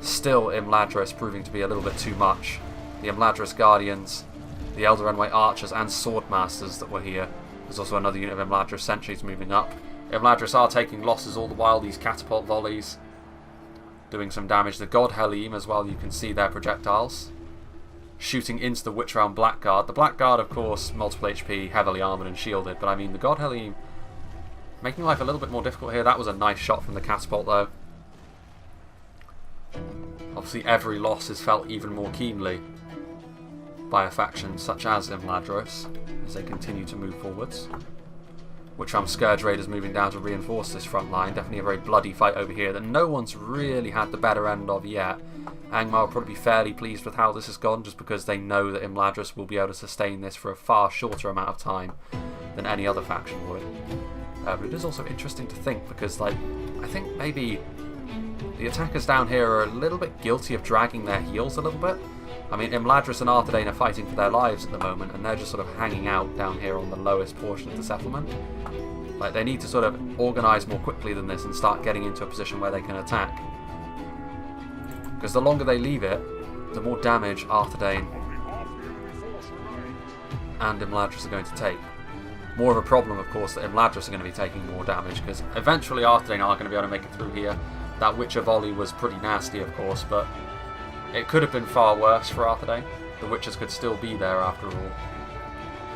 still Imladris proving to be a little bit too much. The Imladris Guardians, the Elder Renway Archers and Swordmasters that were here. There's also another unit of Imladris Sentries moving up. Imladris are taking losses all the while, these catapult volleys doing some damage. The God Halim as well, you can see their projectiles shooting into the Witch Realm Blackguard. The Blackguard, of course, multiple HP, heavily armoured and shielded, but I mean, the God Helene making life a little bit more difficult here. That was a nice shot from the catapult, though. Obviously, every loss is felt even more keenly by a faction such as Imladris as they continue to move forwards. Witch Realm Scourge Raiders moving down to reinforce this front line. Definitely a very bloody fight over here that no one's really had the better end of yet. Angmar will probably be fairly pleased with how this has gone, just because they know that Imladris will be able to sustain this for a far shorter amount of time than any other faction would. But it is also interesting to think, because like, I think maybe the attackers down here are a little bit guilty of dragging their heels a little bit. I mean, Imladris and Arthedain are fighting for their lives at the moment, and they're just sort of hanging out down here on the lowest portion of the settlement. Like, they need to sort of organise more quickly than this and start getting into a position where they can attack. Because the longer they leave it, the more damage Arthedain and Imladris are going to take. More of a problem, of course, that Imladris are going to be taking more damage, because eventually Arthedain aren't going to be able to make it through here. That Witcher volley was pretty nasty, of course, but it could have been far worse for Arthedain. The Witchers could still be there after all.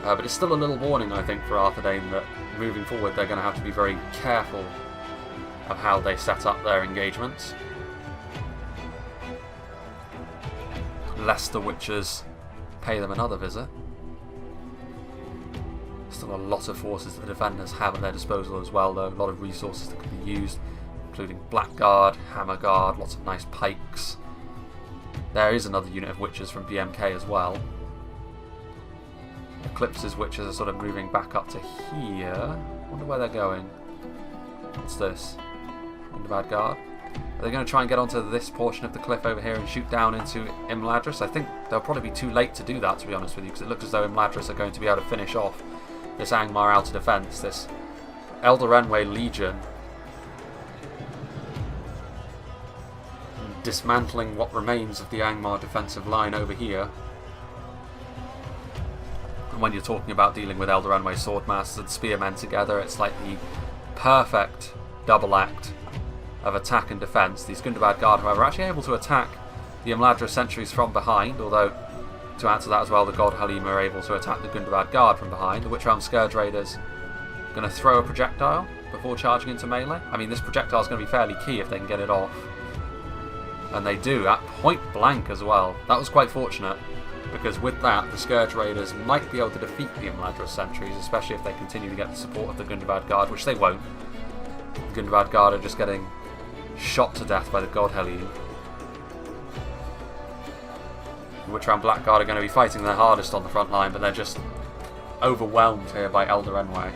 But it's still a little warning, I think, for Arthedain that moving forward they're going to have to be very careful of how they set up their engagements, lest the Witchers pay them another visit. Still a lot of forces that the defenders have at their disposal as well, though. A lot of resources that can be used, including Blackguard, Hammer Guard, lots of nice pikes. There is another unit of Witchers from BMK as well. Eclipse's Witchers are sort of moving back up to here. Wonder where they're going. What's this? Gundabad Guard. Are they going to try and get onto this portion of the cliff over here and shoot down into Imladris? I think they'll probably be too late to do that, to be honest with you, because it looks as though Imladris are going to be able to finish off this Angmar outer defence, this Elder Renway Legion, dismantling what remains of the Angmar defensive line over here. And when you're talking about dealing with Elder Renway Swordmasters and Spearmen together, it's like the perfect double act of attack and defence. These Gundabad Guard, however, are actually able to attack the Imladris sentries from behind, although to add to that as well, the God Halim are able to attack the Gundabad Guard from behind. The Witch Realm Scourge Raiders are going to throw a projectile before charging into melee. I mean, this projectile is going to be fairly key if they can get it off. And they do, at point blank as well. That was quite fortunate, because with that, the Scourge Raiders might be able to defeat the Imladris sentries, especially if they continue to get the support of the Gundabad Guard, which they won't. The Gundabad Guard are just getting shot to death by the God Helene. The Witch Realm Blackguard are going to be fighting their hardest on the front line, but they're just overwhelmed here by Elder Renway.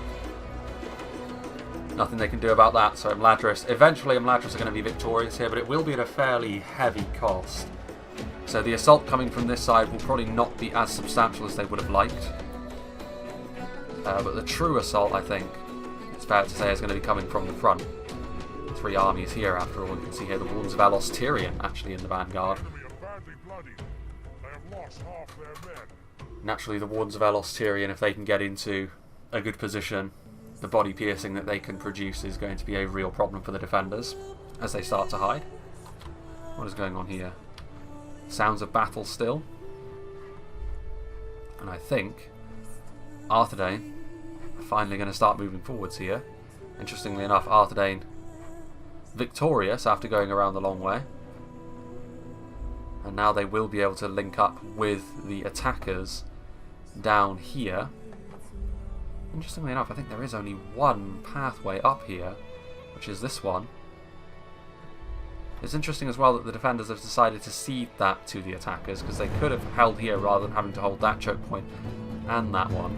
Nothing they can do about that, so eventually Imladris are going to be victorious here, but it will be at a fairly heavy cost. So the assault coming from this side will probably not be as substantial as they would have liked. But the true assault, I think, it's fair to say, is going to be coming from the front. 3 armies here, after all. You can see here the Wards of Elos Tyrion actually in the vanguard. Naturally, the Wardens of Elos Tyrion, if they can get into a good position, the body piercing that they can produce is going to be a real problem for the defenders as they start to hide. What is going on here? Sounds of battle still. And I think Arthedain are finally going to start moving forwards here. Interestingly enough, Arthedain victorious after going around the long way. And now they will be able to link up with the attackers down here. Interestingly enough, I think there is only one pathway up here, which is this one. It's interesting as well that the defenders have decided to cede that to the attackers, because they could have held here rather than having to hold that choke point and that one.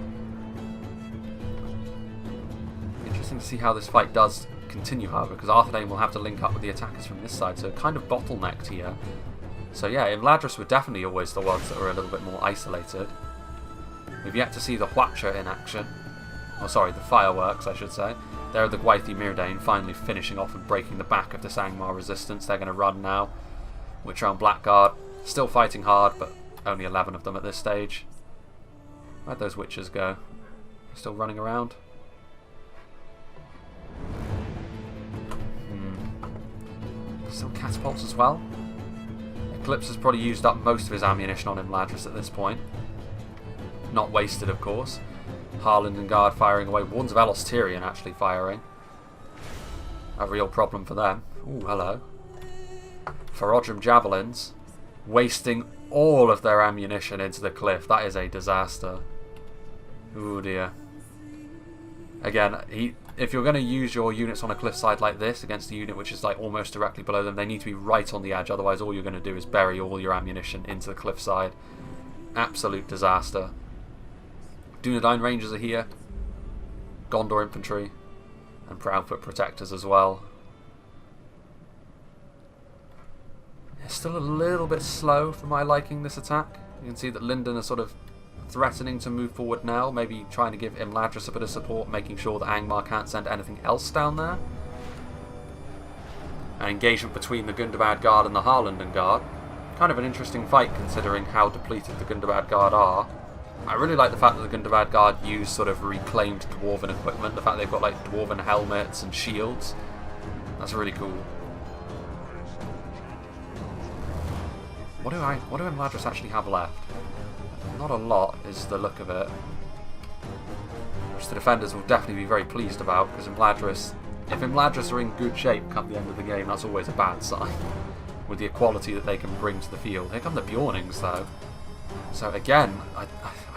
Interesting to see how this fight does continue, however, because Arthedain will have to link up with the attackers from this side, so kind of bottlenecked here. So yeah, Imladris were definitely always the ones that were a little bit more isolated. We've yet to see the Hwacha in action. Oh, sorry, the fireworks, I should say. There are the Gwaith'i Myrdain finally finishing off and breaking the back of the Angmar resistance. They're going to run now. Witch Realm Blackguard still fighting hard, but only 11 of them at this stage. Where'd those witches go? Still running around? Still catapults as well. Eclipse has probably used up most of his ammunition on Imladris at this point. Not wasted, of course. Harland and Guard firing away. Warns of Elos Tyrion actually firing. A real problem for them. Ooh, hello. Ferodrum Javelins. Wasting all of their ammunition into the cliff. That is a disaster. Ooh dear. Again, if you're going to use your units on a cliffside like this against a unit which is like almost directly below them, they need to be right on the edge, otherwise all you're going to do is bury all your ammunition into the cliffside. Absolute disaster. Dunedain Rangers are here. Gondor Infantry. And Proudfoot Protectors as well. It's still a little bit slow for my liking, this attack. You can see that Lyndon is sort of threatening to move forward now, maybe trying to give Imladris a bit of support, making sure that Angmar can't send anything else down there. An engagement between the Gundabad Guard and the Harlanden Guard. Kind of an interesting fight considering how depleted the Gundabad Guard are. I really like the fact that the Gundabad Guard use sort of reclaimed Dwarven equipment, the fact they've got like Dwarven helmets and shields. That's really cool. What do Imladris actually have left? Not a lot is the look of it. Which the defenders will definitely be very pleased about, because if Imladris are in good shape come the end of the game, that's always a bad sign. With the equality that they can bring to the field. Here come the Bjornings though. So again, I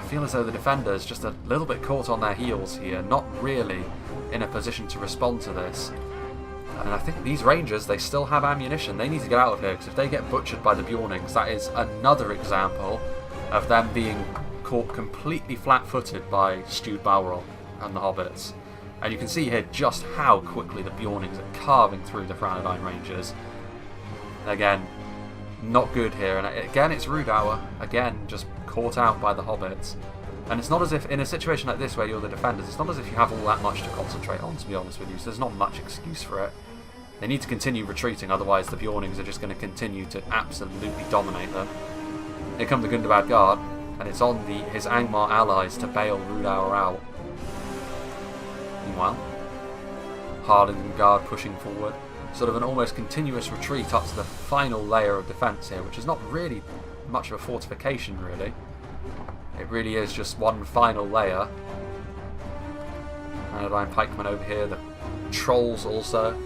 feel as though the defenders just a little bit caught on their heels here, not really in a position to respond to this. And I think these Rangers, they still have ammunition. They need to get out of here, because if they get butchered by the Bjornings, that is another example of them being caught completely flat-footed by Stewed Balrog and the Hobbits. And you can see here just how quickly the Bjornings are carving through the Franadine Rangers. Again, not good here. And again, it's Rudour. Again, just caught out by the Hobbits. And it's not as if, in a situation like this where you're the defenders, it's not as if you have all that much to concentrate on, to be honest with you. So there's not much excuse for it. They need to continue retreating, otherwise the Bjornings are just going to continue to absolutely dominate them. Here come the Gundabad Guard, and it's on his Angmar allies to bail Rudour out. Meanwhile, Harlingen Guard pushing forward. Sort of an almost continuous retreat up to the final layer of defence here, which is not really much of a fortification, really. It really is just one final layer. Franadine Pikemen over here, the Trolls also.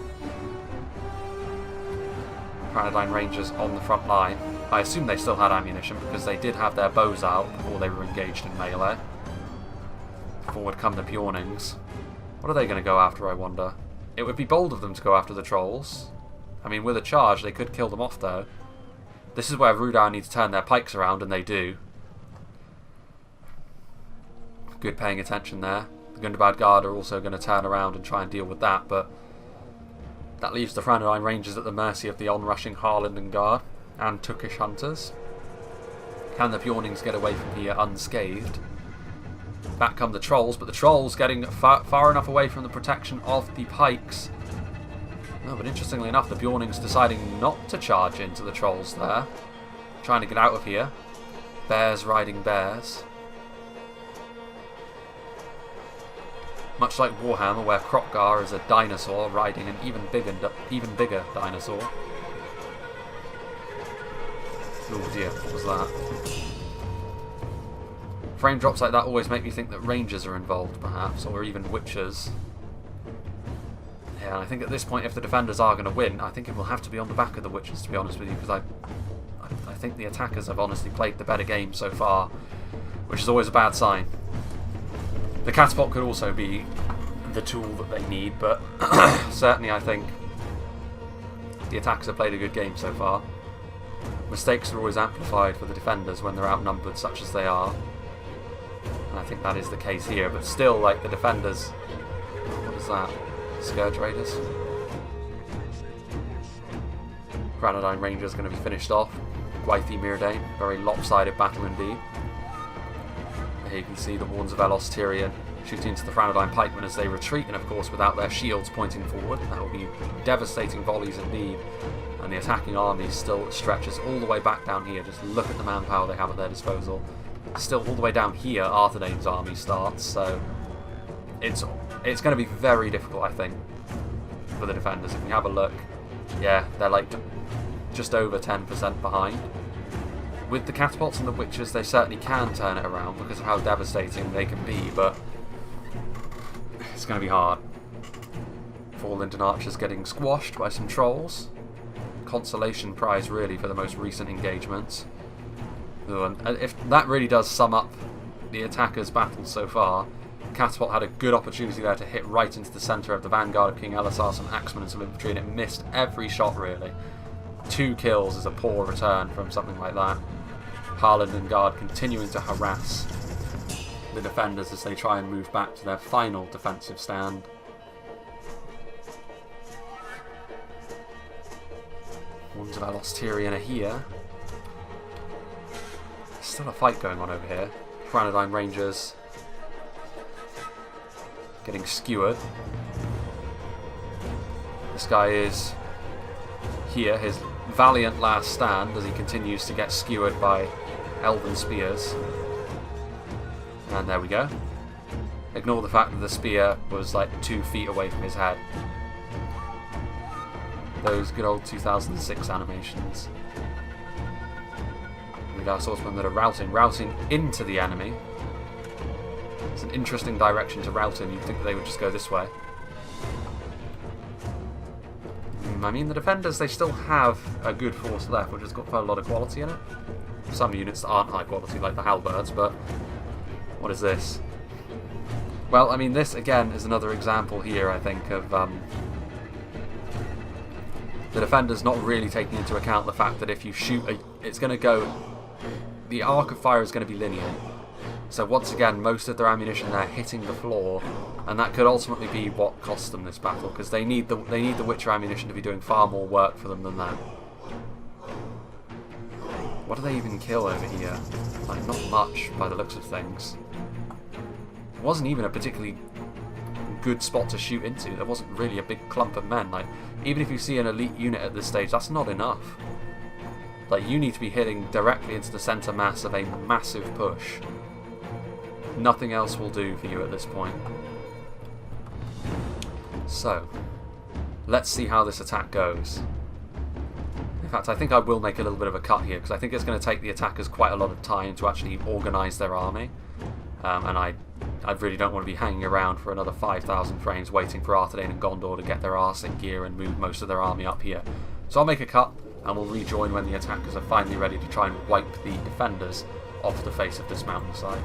Franadine Rangers on the front line. I assume they still had ammunition because they did have their bows out before they were engaged in melee. Forward come the Bjornings. What are they going to go after, I wonder? It would be bold of them to go after the Trolls. I mean, with a charge, they could kill them off, though. This is where Rudour need to turn their pikes around, and they do. Good paying attention there. The Gundabad Guard are also going to turn around and try and deal with that, but that leaves the Franadine Rangers at the mercy of the onrushing Harlanden Guard and Tookish Hunters. Can the Bjornings get away from here unscathed? Back come the Trolls, but the Trolls getting far enough away from the protection of the pikes. Oh, but interestingly enough, the Bjornings deciding not to charge into the Trolls there. Trying to get out of here. Bears riding bears. Much like Warhammer, where Krokgar is a dinosaur riding an even bigger dinosaur. Oh dear, what was that? Frame drops like that always make me think that Rangers are involved, perhaps, or even Witchers. Yeah, I think at this point, if the defenders are going to win, I think it will have to be on the back of the Witchers, to be honest with you, because I think the attackers have honestly played the better game so far, which is always a bad sign. The catapult could also be the tool that they need, but certainly I think the attackers have played a good game so far. Mistakes are always amplified for the defenders when they're outnumbered, such as they are. And I think that is the case here, but still, like, the defenders... What is that? Scourge Raiders? Granadine Rangers going to be finished off. Gwythi Myrdain, very lopsided battle indeed. Here you can see the Warns of Elos Tyrion shooting into the Franadine Pikemen as they retreat, and of course without their shields pointing forward. That will be devastating volleys indeed. And the attacking army still stretches all the way back down here. Just look at the manpower they have at their disposal. Still all the way down here, Arthedain's army starts, so it's going to be very difficult, I think, for the defenders. If we have a look, yeah, they're like just over 10% behind. With the catapults and the witches, they certainly can turn it around because of how devastating they can be, but it's going to be hard. Linden archers getting squashed by some trolls. Consolation prize really for the most recent engagements. And if that really does sum up the attackers' battles so far, Catapult had a good opportunity there to hit right into the centre of the vanguard of King Elisar, some axemen and some infantry, and it missed every shot really. 2 kills is a poor return from something like that. Harlinden Guard continuing to harass the defenders as they try and move back to their final defensive stand. Ones of Alostirian are here. There's still a fight going on over here. Granadine Rangers getting skewered. This guy is here, his valiant last stand, as he continues to get skewered by elven spears. And there we go. Ignore the fact that the spear was like 2 feet away from his head. Those good old 2006 animations. With our swordsmen that are routing into the enemy. It's an interesting direction to rout in. You'd think that they would just go this way. I mean, the defenders, they still have a good force left, which has got quite a lot of quality in it. Some units that aren't high quality, like the halberds, but what is this? Well, I mean, this again is another example here, I think, of the defenders not really taking into account the fact that if you shoot, it's going to go, the arc of fire is going to be linear. So once again, most of their ammunition there hitting the floor, and that could ultimately be what costs them this battle, because they need the Witcher ammunition to be doing far more work for them than that. What do they even kill over here? Like, not much by the looks of things. It wasn't even a particularly good spot to shoot into. There wasn't really a big clump of men. Like, even if you see an elite unit at this stage, that's not enough. Like, you need to be hitting directly into the centre mass of a massive push. Nothing else will do for you at this point. So, let's see how this attack goes. In fact, I think I will make a little bit of a cut here, because I think it's going to take the attackers quite a lot of time to actually organise their army. And I really don't want to be hanging around for another 5,000 frames waiting for Arthedain and Gondor to get their arse in gear and move most of their army up here. So I'll make a cut, and we'll rejoin when the attackers are finally ready to try and wipe the defenders off the face of this mountainside.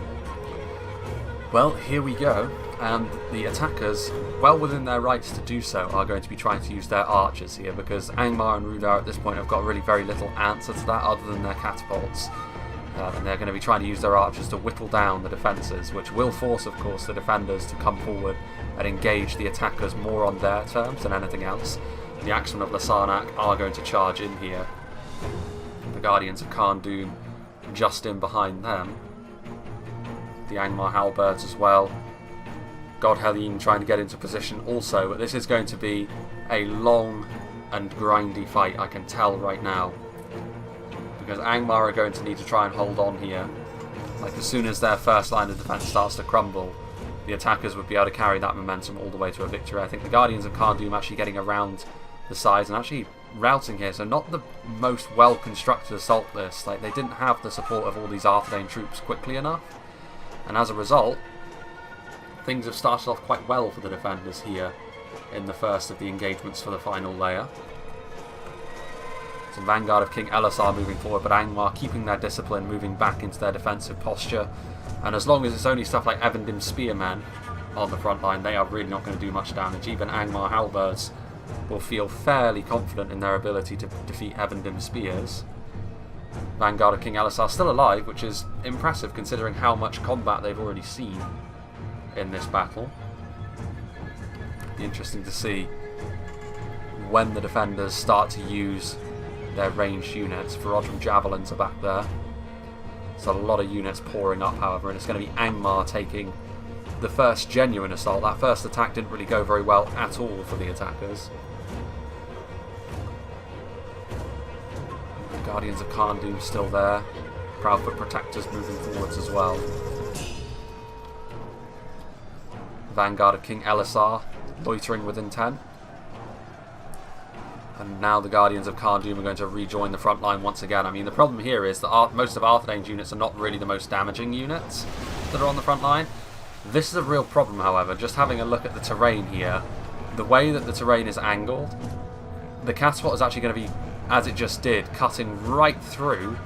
Well, here we go, and the attackers, well within their rights to do so, are going to be trying to use their archers here, because Angmar and Rudar at this point have got really very little answer to that other than their catapults. And they're going to be trying to use their archers to whittle down the defences, which will force, of course, the defenders to come forward and engage the attackers more on their terms than anything else. The Axemen of Lasarnak are going to charge in here. The Guardians of Khan Dûm just in behind them. The Angmar halberds as well. Godhelin trying to get into position also, but this is going to be a long and grindy fight, I can tell right now. Because Angmar are going to need to try and hold on here. Like, as soon as their first line of defence starts to crumble, the attackers would be able to carry that momentum all the way to a victory. I think the Guardians of Khan Dûm actually getting around the sides and actually routing here, so not the most well-constructed assault list. Like, they didn't have the support of all these Arthedain troops quickly enough. And as a result, things have started off quite well for the defenders here in the first of the engagements for the final layer. Some Vanguard of King Elisar moving forward, but Angmar keeping their discipline, moving back into their defensive posture. And as long as it's only stuff like Evendim Spearmen on the front line, they are really not going to do much damage. Even Angmar Halberds will feel fairly confident in their ability to defeat Evendim Spears. Vanguard of King Elisar still alive, which is impressive considering how much combat they've already seen in this battle. Be interesting to see when the defenders start to use their ranged units. Ferodrum Javelins are back there. There's a lot of units pouring up, however, and it's going to be Angmar taking the first genuine assault. That first attack didn't really go very well at all for the attackers. The Guardians of Khan Dûm still there. Proudfoot Protectors moving forwards as well. Vanguard of King Elisar loitering within 10. And now the Guardians of Cardoon are going to rejoin the front line once again. I mean, the problem here is that most of Arthedain's units are not really the most damaging units that are on the front line. This is a real problem, however. Just having a look at the terrain here, the way that the terrain is angled, the catapult is actually going to be, as it just did, cutting right through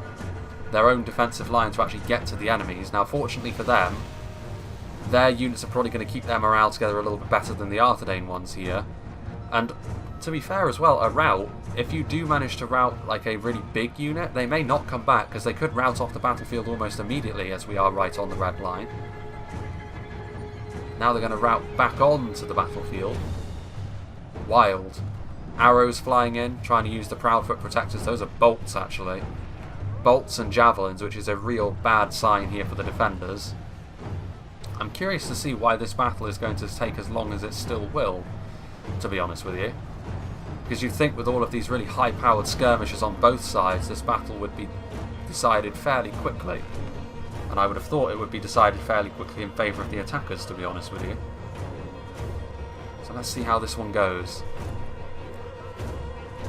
their own defensive line to actually get to the enemies. Now, fortunately for them, their units are probably going to keep their morale together a little bit better than the Arthedain ones here. And to be fair as well, a rout, if you do manage to rout like a really big unit, they may not come back because they could rout off the battlefield almost immediately, as we are right on the red line. Now they're going to rout back onto the battlefield. Wild. Arrows flying in, trying to use the Proudfoot protectors. Those are bolts, actually. Bolts and javelins, which is a real bad sign here for the defenders. I'm curious to see why this battle is going to take as long as it still will, to be honest with you. Because you'd think with all of these really high-powered skirmishes on both sides, this battle would be decided fairly quickly. And I would have thought it would be decided fairly quickly in favour of the attackers, to be honest with you. So let's see how this one goes.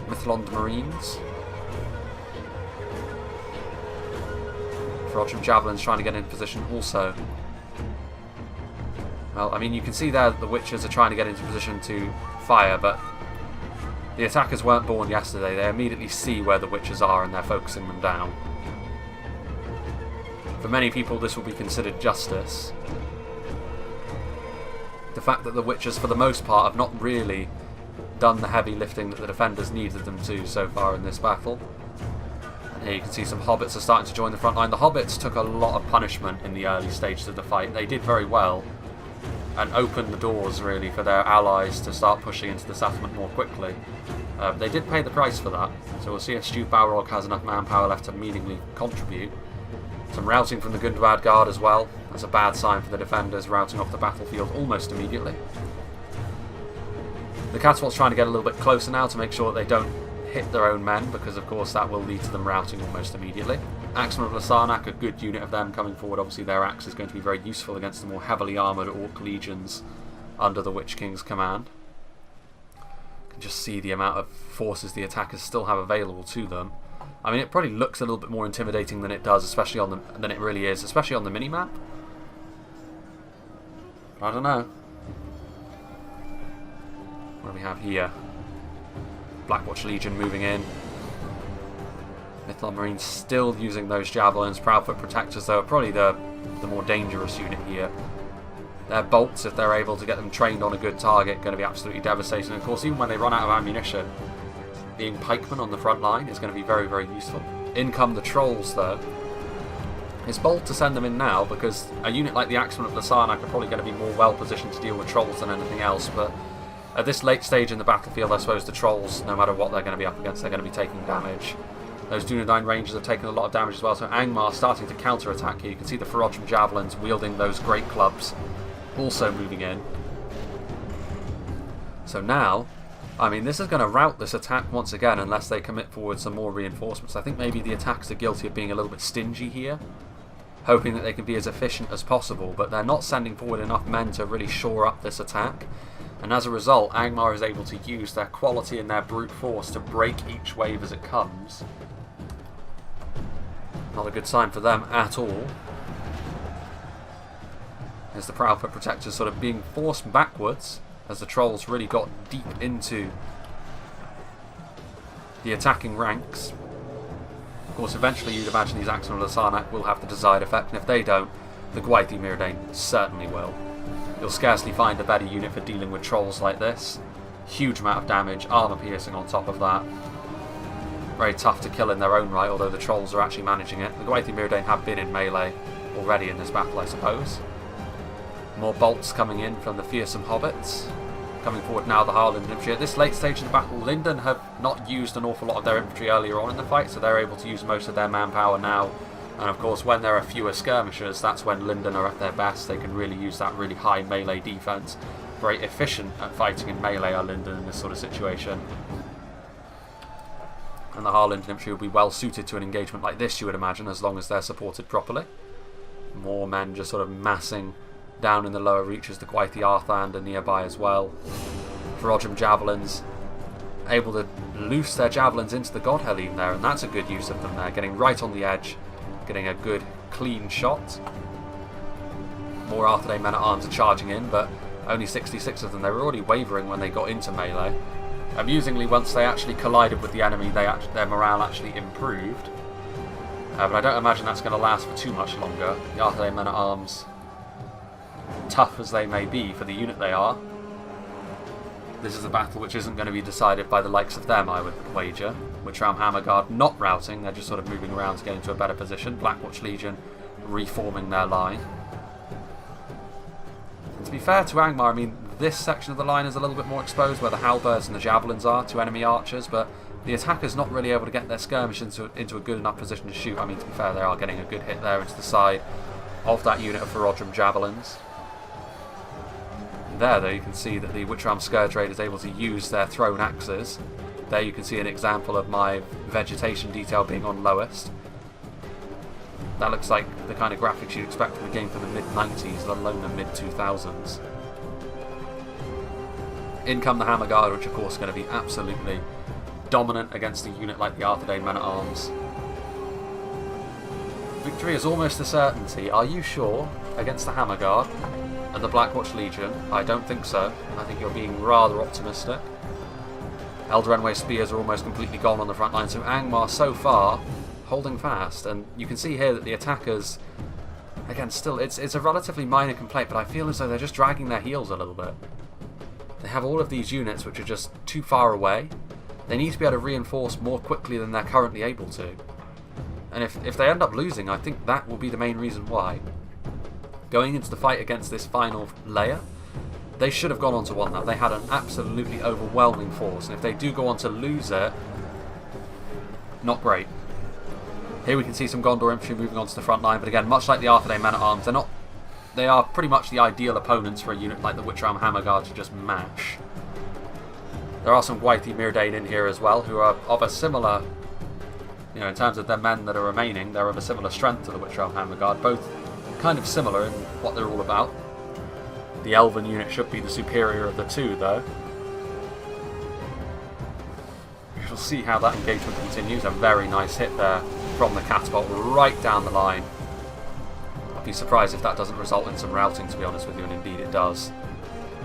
Mythlond Marines. Fortification Javelins trying to get in position also. Well, I mean, you can see there that the Witchers are trying to get into position to fire, but the attackers weren't born yesterday. They immediately see where the Witchers are and they're focusing them down. For many people, this will be considered justice. The fact that the Witchers, for the most part, have not really done the heavy lifting that the defenders needed them to so far in this battle. And here you can see some Hobbits are starting to join the front line. The Hobbits took a lot of punishment in the early stages of the fight. They did very well and opened the doors, really, for their allies to start pushing into the settlement more quickly. They did pay the price for that, so we'll see if Stu Balrog has enough manpower left to meaningfully contribute. Some routing from the Gundwad Guard as well. That's a bad sign for the defenders, routing off the battlefield almost immediately. The catapult's trying to get a little bit closer now to make sure that they don't hit their own men, because of course that will lead to them routing almost immediately. Axemen of Lasarnak, a good unit of them coming forward. Obviously their axe is going to be very useful against the more heavily armoured Orc legions under the Witch King's command. You can just see the amount of forces the attackers still have available to them. I mean, it probably looks a little bit more intimidating than it does, especially on the than it really is, especially on the mini-map. I don't know. What do we have here? Blackwatch Legion moving in. Mythlond Marines still using those javelins. Proudfoot Protectors, though, are probably the more dangerous unit here. Their bolts, if they're able to get them trained on a good target, going to be absolutely devastating. And of course, even when they run out of ammunition, being pikemen on the front line is going to be very, very useful. In come the Trolls, though. It's bold to send them in now, because a unit like the Axemen of Lasarnak are probably going to be more well-positioned to deal with Trolls than anything else, but at this late stage in the battlefield, I suppose the Trolls, no matter what they're going to be up against, they're going to be taking damage. Those Dunedain Rangers have taken a lot of damage as well, so Angmar starting to counter-attack here. You can see the Fortification Javelins wielding those great clubs, also moving in. So now, I mean, this is going to rout this attack once again unless they commit forward some more reinforcements. I think maybe the attackers are guilty of being a little bit stingy here, hoping that they can be as efficient as possible, but they're not sending forward enough men to really shore up this attack. And as a result, Angmar is able to use their quality and their brute force to break each wave as it comes. Not a good sign for them at all. As the Proudfoot Protectors sort of being forced backwards as the Trolls really got deep into the attacking ranks. Of course, eventually you'd imagine these Axemen of Lasarnak will have the desired effect, and if they don't, the Gwaithir Myrdain certainly will. You'll scarcely find a better unit for dealing with Trolls like this. Huge amount of damage, armour piercing on top of that. Very tough to kill in their own right, although the Trolls are actually managing it. The Gwaithir Myrdain have been in melee already in this battle, I suppose. More bolts coming in from the fearsome Hobbits. Coming forward now, the Harland infantry. At this late stage of the battle, Linden have not used an awful lot of their infantry earlier on in the fight, so they're able to use most of their manpower now. And of course, when there are fewer skirmishers, that's when Linden are at their best. They can really use that really high melee defense. Very efficient at fighting in melee are Linden in this sort of situation. And the Harland infantry will be well suited to an engagement like this, you would imagine, as long as they're supported properly. More men just sort of massing down in the lower reaches. The Gwaithir Arthand are nearby as well. Fortification Javelins able to loose their javelins into the God Helene there, and that's a good use of them there, getting right on the edge, getting a good clean shot. More Arthur men-at-arms are charging in, but only 66 of them. They were already wavering when they got into melee. Amusingly, once they actually collided with the enemy, their morale actually improved. But I don't imagine that's going to last for too much longer. The Arthur men-at-arms, tough as they may be for the unit they are, this is a battle which isn't going to be decided by the likes of them, I would wager. Witchram Hammerguard not routing, they're just sort of moving around to get into a better position. Blackwatch Legion reforming their line. And to be fair to Angmar, I mean, this section of the line is a little bit more exposed where the halberds and the javelins are to enemy archers, but the attackers not really able to get their skirmish into a good enough position to shoot. I mean, to be fair, they are getting a good hit there into the side of that unit of Ferodrum javelins. There, though, you can see that the Witchram Scourge Raid is able to use their thrown axes. There you can see an example of my vegetation detail being on lowest. That looks like the kind of graphics you'd expect from a game from the mid-90s, let alone the mid-2000s. In come the Hammer Guard, which of course is going to be absolutely dominant against a unit like the Arthurdane Men-at-Arms. Victory is almost a certainty. Are you sure? Against the Hammer Guard and the Blackwatch Legion? I don't think so. I think you're being rather optimistic. Elder Enway Spears are almost completely gone on the front line, so Angmar so far holding fast, and you can see here that the attackers, again, still, it's a relatively minor complaint, but I feel as though they're just dragging their heels a little bit. They have all of these units which are just too far away. They need to be able to reinforce more quickly than they're currently able to. And if they end up losing, I think that will be the main reason why. Going into the fight against this final layer, they should have gone on to win that. They had an absolutely overwhelming force, and if they do go on to lose it, not great. Here we can see some Gondor infantry moving onto the front line, but again, much like the Arthurdane Men-at-Arms, they are pretty much the ideal opponents for a unit like the Witchram Hammerguard to just mash. There are some Gwaithir Myrdain in here as well, who are of a similar, in terms of their men that are remaining, they're of a similar strength to the Witchram Hammerguard, both kind of similar in what they're all about. The Elven unit should be the superior of the two, though. We shall see how that engagement continues. A very nice hit there from the catapult right down the line. I'd be surprised if that doesn't result in some routing, to be honest with you, and indeed it does.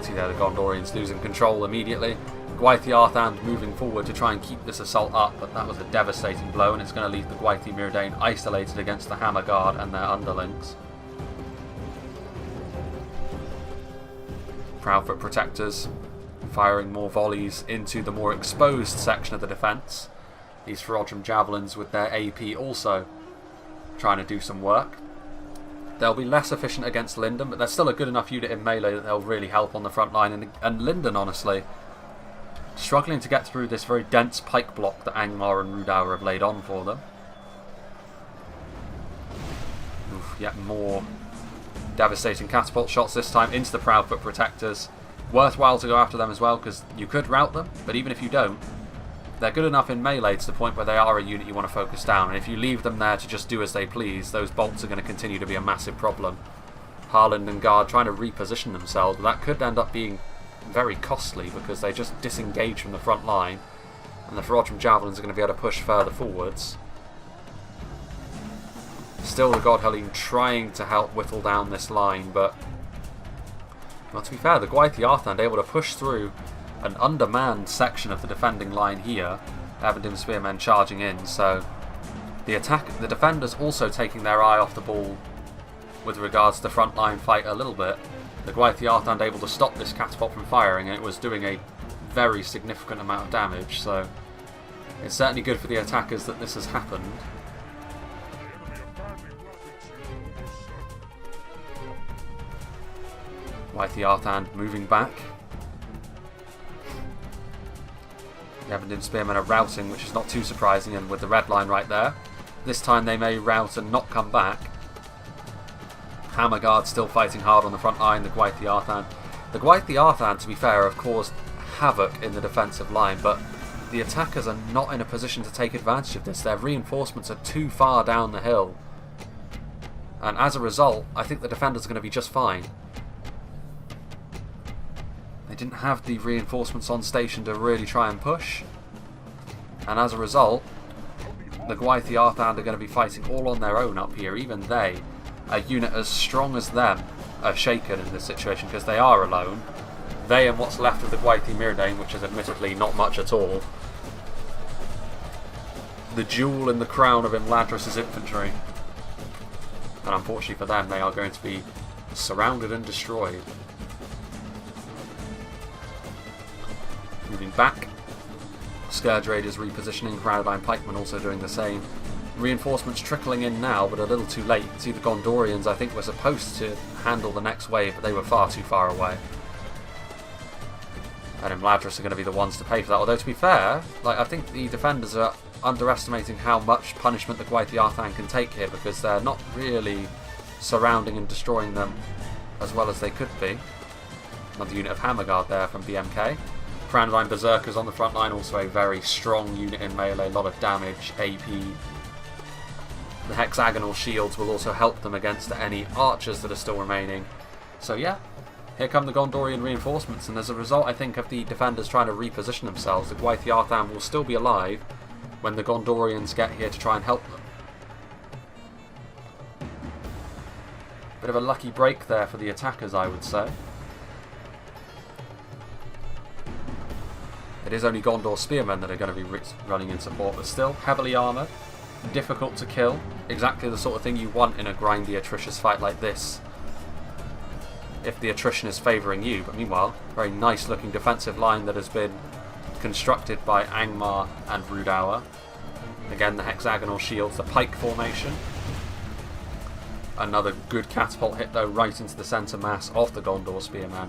See there the Gondorians losing control immediately. Gwaithir Arthand moving forward to try and keep this assault up, but that was a devastating blow, and it's going to leave the Gwaithir Myrdain isolated against the Hammer Guard and their underlings. Proudfoot Protectors firing more volleys into the more exposed section of the defence. These Ferodrum Javelins with their AP also trying to do some work. They'll be less efficient against Linden, but they're still a good enough unit in melee that they'll really help on the front line. And Linden, honestly, struggling to get through this very dense pike block that Angmar and Rudauer have laid on for them. Oof, yet more devastating catapult shots, this time into the Proudfoot Protectors. Worthwhile to go after them as well, because you could rout them, but even if you don't, they're good enough in melee to the point where they are a unit you want to focus down, and if you leave them there to just do as they please, those bolts are going to continue to be a massive problem. Harland and Guard trying to reposition themselves, but that could end up being very costly because they just disengage from the front line, and the Ferodrum Javelins are going to be able to push further forwards. Still the God Helene trying to help whittle down this line, but well, to be fair, the Gwaithir Arthand able to push through an undermanned section of the defending line here. Evandim Spearmen charging in, so the defenders also taking their eye off the ball with regards to the front line fight a little bit. The Gwaithir Arthand able to stop this catapult from firing, and it was doing a very significant amount of damage, so it's certainly good for the attackers that this has happened. Gwaithir Arthand moving back. The Evandim Spearmen are routing, which is not too surprising, and with the red line right there. This time they may rout and not come back. Hammerguard still fighting hard on the front line, the Gwaithir Arthand. The Gwaithir Arthand, to be fair, have caused havoc in the defensive line, but the attackers are not in a position to take advantage of this. Their reinforcements are too far down the hill. And as a result, I think the defenders are going to be just fine. They didn't have the reinforcements on station to really try and push. And as a result, the Gwaith Arthand are going to be fighting all on their own up here. Even they, a unit as strong as them, are shaken in this situation because they are alone. They and what's left of the Gwaith Myrdain, which is admittedly not much at all. The jewel in the crown of Imladris' infantry. And unfortunately for them, they are going to be surrounded and destroyed. Moving back. Scourge Raiders repositioning, Crowdline Pikemen also doing the same. Reinforcements trickling in now, but a little too late. You can see the Gondorians, I think, were supposed to handle the next wave, but they were far too far away. And Imladris are going to be the ones to pay for that. Although, to be fair, I think the defenders are underestimating how much punishment the Gwaith Arthand can take here, because they're not really surrounding and destroying them as well as they could be. Another unit of Hammerguard there from BMK. Crownline Berserkers on the front line, also a very strong unit in melee, a lot of damage, AP. The hexagonal shields will also help them against any archers that are still remaining. So yeah, here come the Gondorian reinforcements, and as a result, I think, of the defenders trying to reposition themselves, the Gwaith Arthand will still be alive when the Gondorians get here to try and help them. Bit of a lucky break there for the attackers, I would say. It is only Gondor Spearmen that are going to be running in support, but still heavily armoured, difficult to kill, exactly the sort of thing you want in a grindy, atricious fight like this, if the attrition is favouring you. But meanwhile, very nice looking defensive line that has been constructed by Angmar and Rudauer. Again, the hexagonal shields, the pike formation. Another good catapult hit though, right into the centre mass of the Gondor Spearman.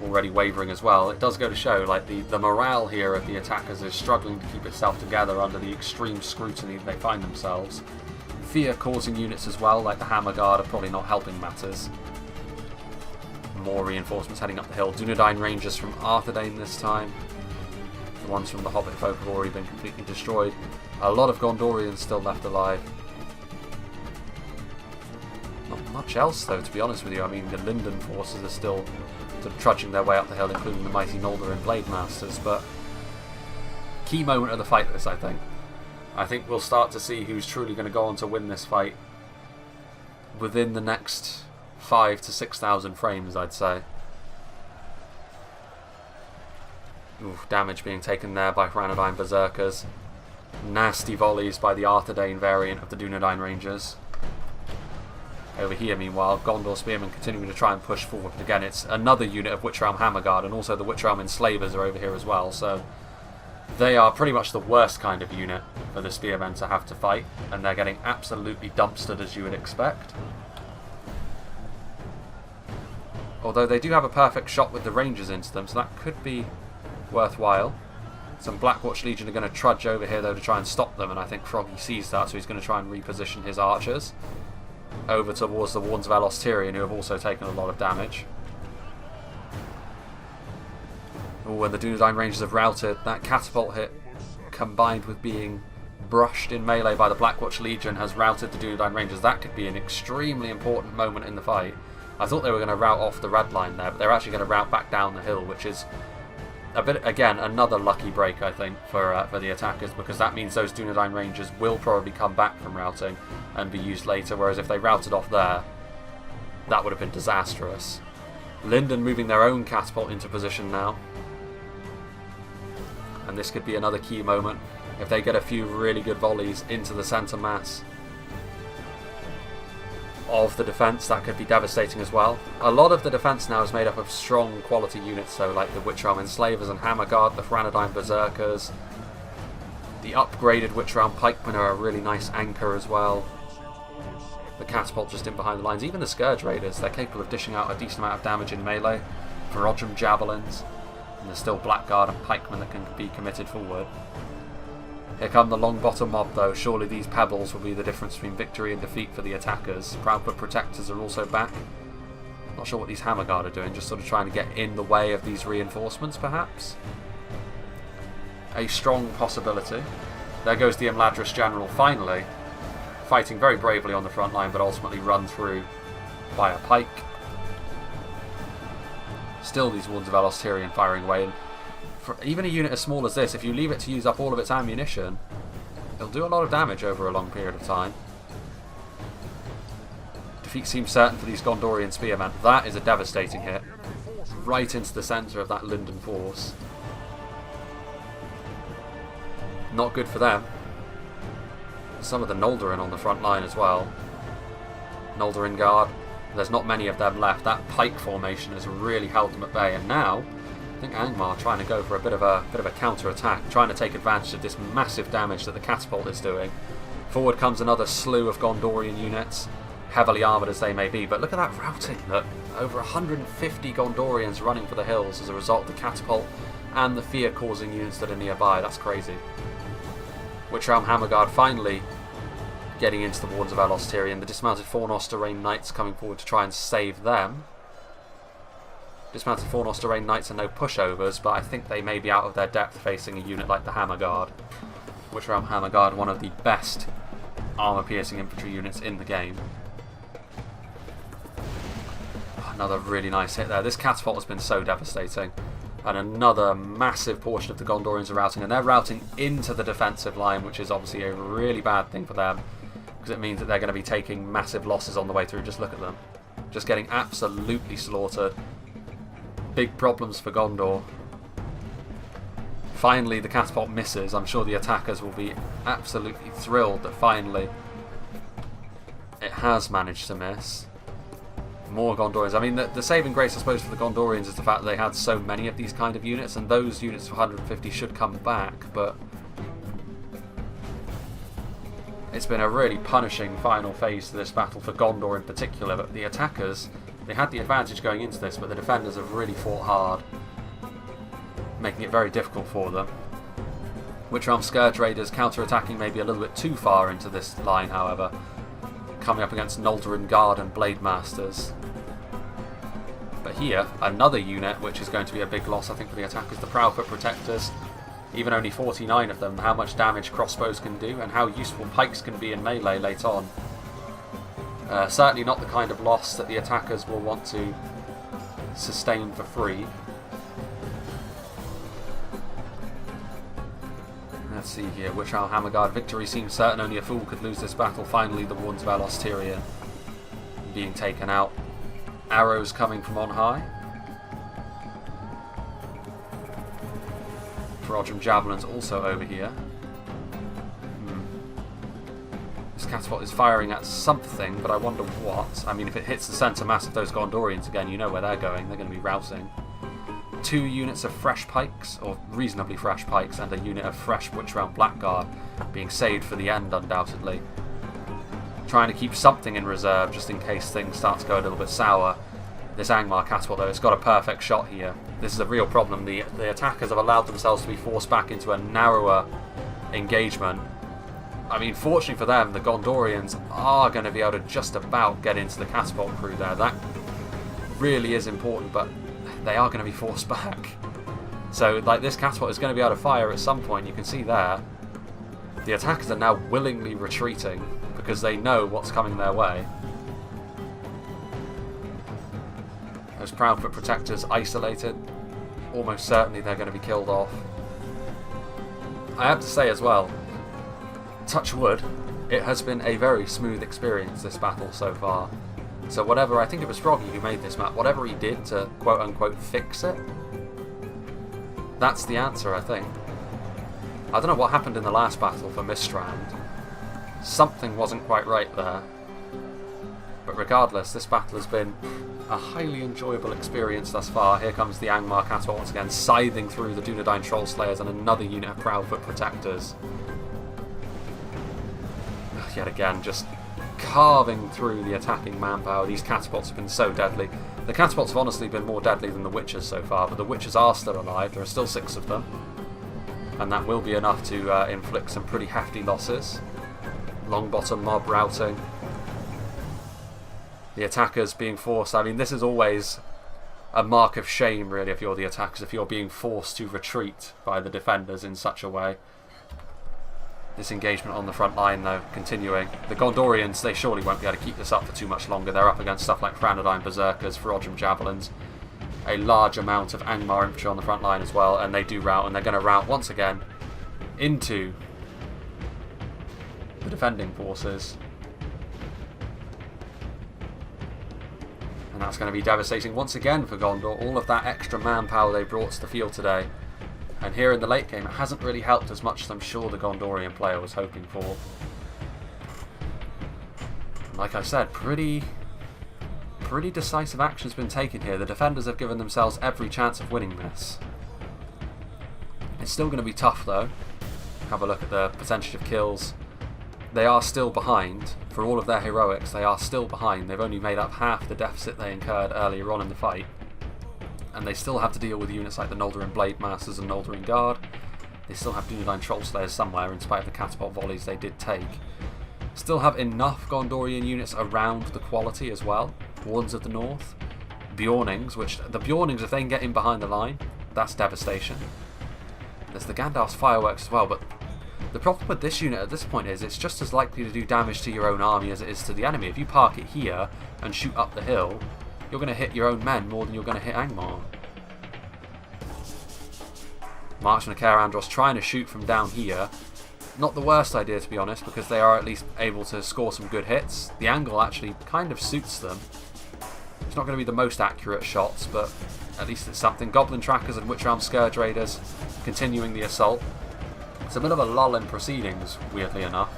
Already wavering as well. It does go to show, like, the morale here of the attackers is struggling to keep itself together under the extreme scrutiny that they find themselves. Fear-causing units as well, like the Hammerguard, are probably not helping matters. More reinforcements heading up the hill. Dunedain Rangers from Arthedain this time. The ones from the Hobbit folk have already been completely destroyed. A lot of Gondorians still left alive. Not much else though, to be honest with you. I mean, the Linden forces are still sort of trudging their way up the hill, including the mighty Noldorin Blade Masters, but key moment of the fight this, I think. I think we'll start to see who's truly going to go on to win this fight within the next 5,000 to 6,000 frames, I'd say. Oof, damage being taken there by Hranadine Berserkers. Nasty volleys by the Arthedain variant of the Dunedain Rangers. Over here, meanwhile, Gondor Spearmen continuing to try and push forward. Again, it's another unit of Witchrealm Hammerguard, and also the Witchrealm Enslavers are over here as well, so they are pretty much the worst kind of unit for the Spearmen to have to fight, and they're getting absolutely dumpstered, as you would expect. Although they do have a perfect shot with the Rangers into them, so that could be worthwhile. Some Blackwatch Legion are going to trudge over here, though, to try and stop them, and I think Froggy sees that, so he's going to try and reposition his archers over towards the Warns of Elos Tyrion, who have also taken a lot of damage. Oh, and the Dunedain Rangers have routed. That catapult hit, combined with being brushed in melee by the Blackwatch Legion, has routed the Dunedain Rangers. That could be an extremely important moment in the fight. I thought they were going to rout off the red line there, but they're actually going to rout back down the hill, which is a bit, again, another lucky break, I think, for the attackers, because that means those Dunedain Rangers will probably come back from routing and be used later, whereas if they routed off there, that would have been disastrous. Linden moving their own catapult into position now. And this could be another key moment. If they get a few really good volleys into the centre mass of the defence, that could be devastating as well. A lot of the defence now is made up of strong quality units, so like the Witchrealm Enslavers and Hammerguard, the Hranadine Berserkers. The upgraded Witchrealm Pikemen are a really nice anchor as well. The catapult just in behind the lines. Even the Scourge Raiders, they're capable of dishing out a decent amount of damage in melee. Ferodrum Javelins. And there's still Blackguard and Pikemen that can be committed forward. Here come the Longbottom mob though. Surely these pebbles will be the difference between victory and defeat for the attackers. Proudfoot Protectors are also back. Not sure what these Hammerguard are doing, just sort of trying to get in the way of these reinforcements perhaps. A strong possibility. There goes the Imladris General finally, fighting very bravely on the front line, but ultimately run through by a pike. Still these Wards of Elos Tyrian firing away. And for even a unit as small as this, if you leave it to use up all of its ammunition, it'll do a lot of damage over a long period of time. Defeat seems certain for these Gondorian spearmen. That is a devastating hit. Right into the centre of that Linden force. Not good for them. Some of the Noldorin on the front line as well. Noldorin Guard. There's not many of them left. That pike formation has really held them at bay. And now, I think Angmar trying to go for a bit of a counter-attack, trying to take advantage of this massive damage that the catapult is doing. Forward comes another slew of Gondorian units, heavily armoured as they may be. But look at that routing. Look, over 150 Gondorians running for the hills as a result of the catapult and the fear-causing units that are nearby. That's crazy. Witch Realm Hammerguard finally getting into the Wards of Elos Tyrian. The dismounted Fornosterrain Knights coming forward to try and save them. Dismounted Fornosterrain Knights are no pushovers, but I think they may be out of their depth facing a unit like the Hammerguard. Witch Realm Hammerguard, one of the best armour-piercing infantry units in the game. Another really nice hit there. This catapult has been so devastating. And another massive portion of the Gondorians are routing, and they're routing into the defensive line, which is obviously a really bad thing for them, because it means that they're going to be taking massive losses on the way through. Just look at them. Just getting absolutely slaughtered. Big problems for Gondor. Finally, the catapult misses. I'm sure the attackers will be absolutely thrilled that finally it has managed to miss. More Gondorians. I mean, the saving grace, I suppose, for the Gondorians is the fact that they had so many of these kind of units, and those units of 150 should come back, but it's been a really punishing final phase to this battle for Gondor in particular. But the attackers, they had the advantage going into this, but the defenders have really fought hard, making it very difficult for them. Witch Realm Scourge Raiders counter-attacking maybe a little bit too far into this line, however, coming up against Noldorin Guard and Blade Masters. But here, another unit which is going to be a big loss, I think, for the attackers, the Proudfoot Protectors. Even only 49 of them, how much damage crossbows can do and how useful pikes can be in melee late on. Certainly not the kind of loss that the attackers will want to sustain for free. Let's see here, Witch Realm Hammerguard. Victory seems certain, only a fool could lose this battle. Finally, the Wards of Elos Tyrian being taken out. Arrows coming from on high. Ferodrum Javelins also over here. This catapult is firing at something, but I wonder what. I mean, if it hits the centre mass of those Gondorians again, you know where they're going. They're going to be rousing. 2 units of fresh pikes, or reasonably fresh pikes, and a unit of fresh Witch Realm Blackguard being saved for the end, undoubtedly. Trying to keep something in reserve just in case things start to go a little bit sour. This Angmar catapult, though, it's got a perfect shot here. This is a real problem. The attackers have allowed themselves to be forced back into a narrower engagement. I mean, fortunately for them, the Gondorians are going to be able to just about get into the catapult crew there. That really is important, but they are going to be forced back. So, like, this catapult is going to be able to fire at some point. You can see there. The attackers are now willingly retreating because they know what's coming their way. Those Proudfoot Protectors isolated. Almost certainly they're going to be killed off. I have to say as well, touch wood, it has been a very smooth experience, this battle so far. So whatever, I think it was Froggy who made this map, whatever he did to quote-unquote fix it, that's the answer, I think. I don't know what happened in the last battle for Mistrand. Something wasn't quite right there. But regardless, this battle has been a highly enjoyable experience thus far. Here comes the Angmar catapult once again, scything through the Dunedain Troll Slayers and another unit of Proudfoot Protectors. Yet again, just carving through the attacking manpower. These catapults have been so deadly. The catapults have honestly been more deadly than the Witches so far, but the Witches are still alive. There are still 6 of them, and that will be enough to inflict some pretty hefty losses. Longbottom mob routing. The attackers being forced. I mean, this is always a mark of shame, really, if you're the attackers, if you're being forced to retreat by the defenders in such a way. This engagement on the front line, though, continuing. The Gondorians, they surely won't be able to keep this up for too much longer. They're up against stuff like Franadine Berserkers, Ferodrum Javelins. a large amount of Angmar infantry on the front line as well, and they do rout, and they're going to rout once again into the defending forces. And that's going to be devastating once again for Gondor. All of that extra manpower they brought to the field today. And here in the late game, it hasn't really helped as much as I'm sure the Gondorian player was hoping for. And like I said, pretty decisive action's been taken here. The defenders have given themselves every chance of winning this. It's still going to be tough though. Have a look at the percentage of kills. They are still behind. For all of their heroics, they are still behind. They've only made up half the deficit they incurred earlier on in the fight. And they still have to deal with units like the Noldorin Blade Masters and Noldorin Guard. They still have Dunedain Troll Slayers somewhere, in spite of the catapult volleys they did take. Still have enough Gondorian units around the quality as well. Wardens of the North. Bjornings, which the Bjornings, if they can get in behind the line, that's devastation. There's the Gandalf's fireworks as well, but the problem with this unit at this point is it's just as likely to do damage to your own army as it is to the enemy. If you park it here and shoot up the hill, you're going to hit your own men more than you're going to hit Angmar. Marchman of Caer Andros trying to shoot from down here. Not the worst idea, to be honest, because they are at least able to score some good hits. The angle actually kind of suits them. It's not going to be the most accurate shots, but at least it's something. Goblin Trackers and Witch Realm Scourge Raiders continuing the assault. It's a bit of a lull in proceedings, weirdly enough.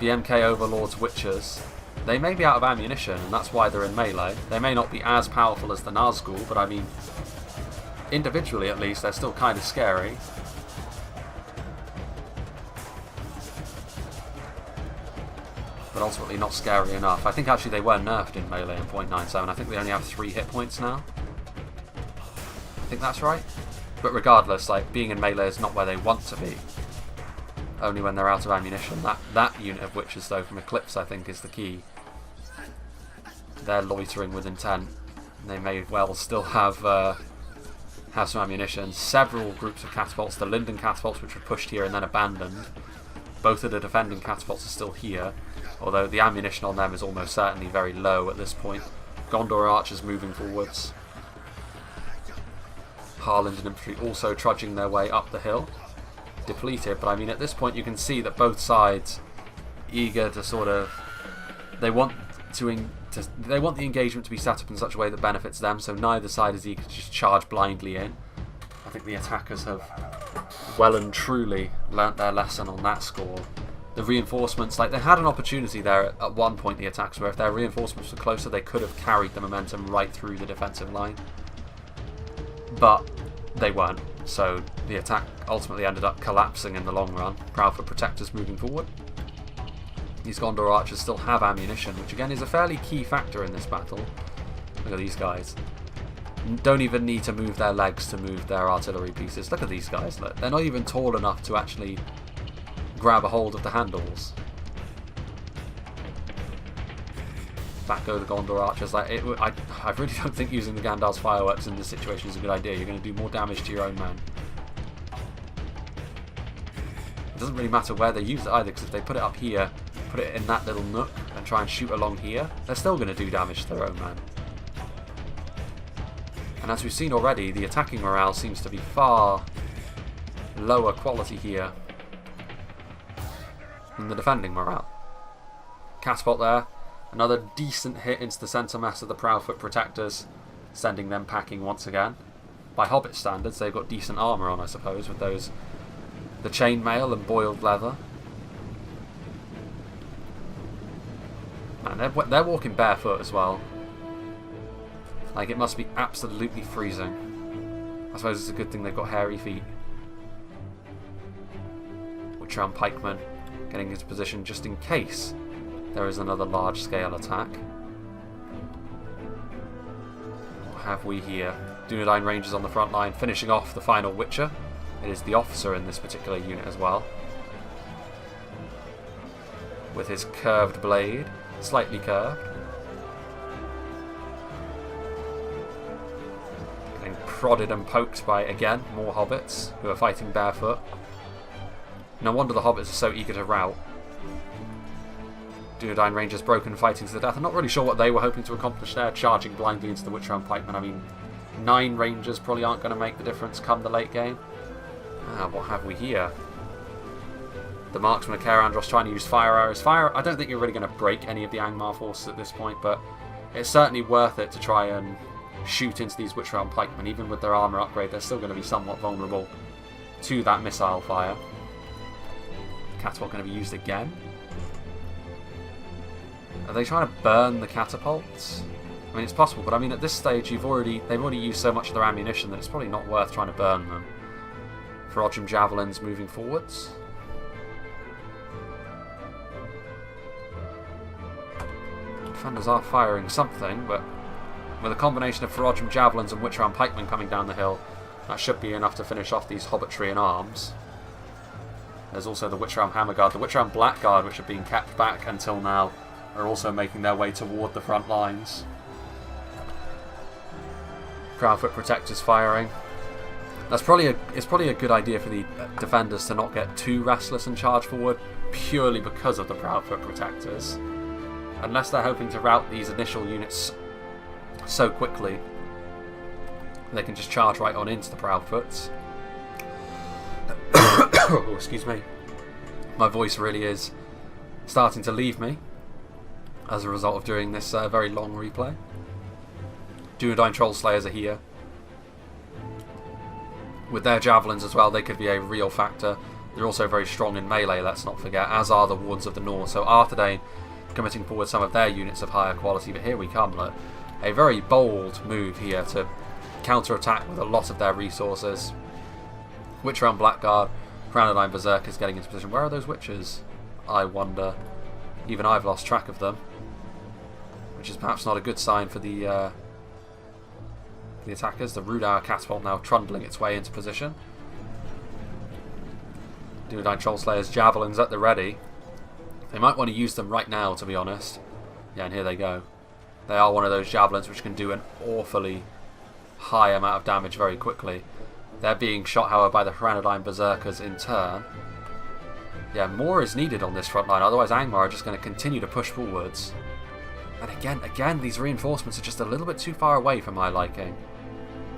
The MK Overlords Witchers, they may be out of ammunition, and that's why they're in melee. They may not be as powerful as the Nazgul, but I mean, individually at least, they're still kind of scary. But ultimately not scary enough. I think actually they were nerfed in melee in 0.97. I think they only have 3 hit points now. I think that's right. But regardless, like, being in melee is not where they want to be. Only when they're out of ammunition. That unit of Witches, though, from Eclipse, I think, is the key. They're loitering with intent. They may well still have some ammunition. Several groups of catapults. The Linden catapults, which were pushed here and then abandoned. Both of the defending catapults are still here, although the ammunition on them is almost certainly very low at this point. Gondor archers moving forwards. Harlingen infantry also trudging their way up the hill. Depleted, but I mean at this point you can see that both sides eager to sort of... They want the engagement to be set up in such a way that benefits them, so neither side is eager to just charge blindly in. I think the attackers have well and truly learnt their lesson on that score. The reinforcements, like, they had an opportunity there at one point, the attacks, where if their reinforcements were closer they could have carried the momentum right through the defensive line. But they weren't, so the attack ultimately ended up collapsing in the long run. Proudfoot Protectors moving forward. These Gondor archers still have ammunition, which again is a fairly key factor in this battle. Look at these guys. Don't even need to move their legs to move their artillery pieces. Look at these guys, look. They're not even tall enough to actually grab a hold of the handles. Back go the Gondor archers. Like, I really don't think using the Gandalf's fireworks in this situation is a good idea. You're going to do more damage to your own men. It doesn't really matter where they use it either, because if they put it up here, put it in that little nook, and try and shoot along here, they're still going to do damage to their own men. And as we've seen already, the attacking morale seems to be far lower quality here than the defending morale. Catapult there. Another decent hit into the centre mass of the Proudfoot Protectors, sending them packing once again. By Hobbit standards, they've got decent armour on, I suppose, with those, the chainmail and boiled leather. Man, they're walking barefoot as well. Like, it must be absolutely freezing. I suppose it's a good thing they've got hairy feet. Witch Realm Pikeman getting into position just in case there is another large-scale attack. What have we here? Dunedain Rangers on the front line, finishing off the final Witcher. It is the officer in this particular unit as well, with his curved blade, slightly curved. Getting prodded and poked by, again, more hobbits who are fighting barefoot. No wonder the hobbits are so eager to rout. Dunedain Rangers broken, fighting to the death. I'm not really sure what they were hoping to accomplish there, charging blindly into the Witch Realm Pikemen. I mean, 9 Rangers probably aren't going to make the difference come the late game. What have we here? The marksman of Karandros trying to use fire arrows. I don't think you're really going to break any of the Angmar forces at this point, but it's certainly worth it to try and shoot into these Witch Realm pikemen. Even with their armour upgrade, they're still going to be somewhat vulnerable to that missile fire. Catapult going to be used again. Are they trying to burn the catapults? I mean, it's possible, but I mean, at this stage, they've already used so much of their ammunition that it's probably not worth trying to burn them. Fortification javelins moving forwards. Defenders are firing something, but with a combination of Fortification javelins and Witch Realm pikemen coming down the hill, that should be enough to finish off these hobbitry in arms. There's also the Witch Realm Hammer Guard. The Witch Realm Blackguard, which have been kept back until now, are also making their way toward the front lines. Proudfoot Protectors firing. It's probably a good idea for the defenders to not get too restless and charge forward, purely because of the Proudfoot Protectors. Unless they're hoping to rout these initial units so quickly, they can just charge right on into the Proudfoots. Oh, excuse me. My voice really is starting to leave me as a result of doing this very long replay. Dunedain Trollslayers are here. With their javelins as well, they could be a real factor. They're also very strong in melee, let's not forget, as are the Wards of the North. So Arthedain committing forward some of their units of higher quality, but here we come. Look, a very bold move here to counter-attack with a lot of their resources. Witch Realm Blackguard, Crownedine Berserkers getting into position. Where are those witches? I wonder. Even I've lost track of them, which is perhaps not a good sign for the attackers. The Rudauer Catapult now trundling its way into position. Dunedain Trollslayers javelins at the ready. They might want to use them right now, to be honest. Yeah, and here they go. They are one of those javelins which can do an awfully high amount of damage very quickly. They're being shot, however, by the Crownedine Berserkers in turn. Yeah, more is needed on this front line, otherwise Angmar are just going to continue to push forwards. And again, these reinforcements are just a little bit too far away for my liking.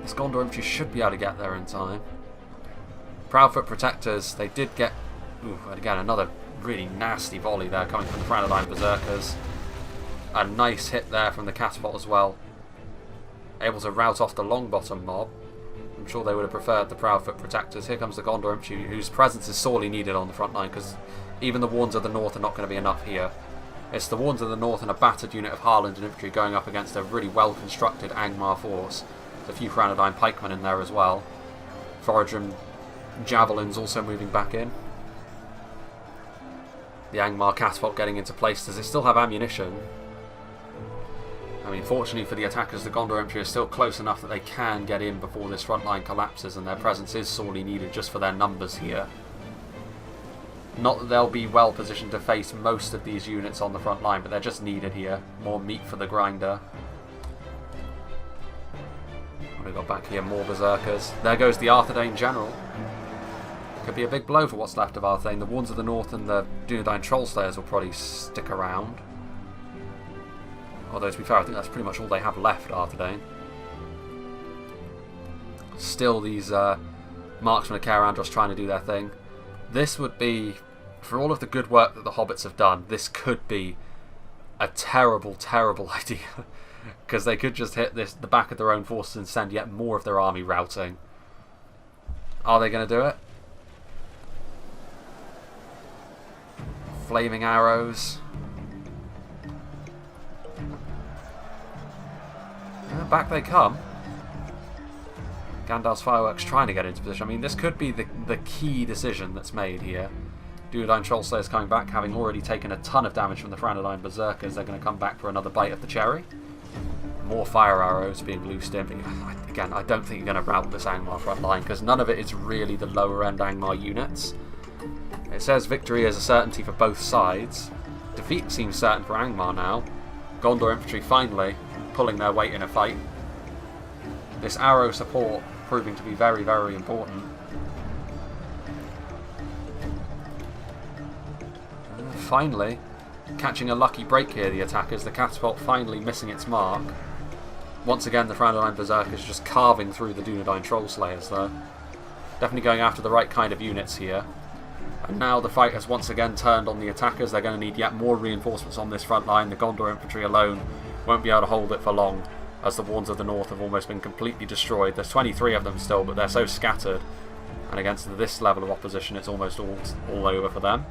This Gondor infantry should be able to get there in time. Proudfoot Protectors, they did get... Ooh, and again, another really nasty volley there coming from the Crownedine Berserkers. A nice hit there from the Catapult as well. Able to rout off the Longbottom mob. I'm sure they would have preferred the Proudfoot Protectors. Here comes the Gondor infantry, whose presence is sorely needed on the front line, because even the Warns of the North are not going to be enough here. It's the Warns of the North and a battered unit of Harland infantry going up against a really well-constructed Angmar force. There's a few Crownedine pikemen in there as well. Foragem javelins also moving back in. The Angmar Catapult getting into place. Does it still have ammunition? I mean, fortunately for the attackers, the Gondor infantry are still close enough that they can get in before this front line collapses, and their presence is sorely needed just for their numbers here. Not that they'll be well positioned to face most of these units on the front line, but they're just needed here. More meat for the grinder. What have we got back here? More Berserkers. There goes the Arthedain General. Could be a big blow for what's left of Arthedain. The Warns of the North and the Dunedain Trollslayers will probably stick around. Although, to be fair, I think that's pretty much all they have left, Arthedain. Still, these marksmen of Karandros trying to do their thing. This would be, for all of the good work that the Hobbits have done, this could be a terrible, terrible idea. Because they could just hit the back of their own forces and send yet more of their army routing. Are they going to do it? Flaming arrows. Yeah, back they come. Gandalf's fireworks trying to get into position. I mean, this could be the key decision that's made here. Dunedain Trollslayers coming back, having already taken a ton of damage from the Crownedine Berserkers. They're going to come back for another bite of the cherry. More fire arrows being loosed in. But again, I don't think you're going to rout this Angmar front line, because none of it is really the lower end Angmar units. It says victory is a certainty for both sides. Defeat seems certain for Angmar now. Gondor infantry finally pulling their weight in a fight. This arrow support proving to be very, very important. Finally, catching a lucky break here, the attackers. The Catapult finally missing its mark. Once again, the Frandoline Berserkers just carving through the Dunedain Troll Slayers though. Definitely going after the right kind of units here. And now the fight has once again turned on the attackers. They're going to need yet more reinforcements on this front line. The Gondor infantry alone won't be able to hold it for long, as the Warns of the North have almost been completely destroyed. There's 23 of them still, but they're so scattered. And against this level of opposition, it's almost all over for them.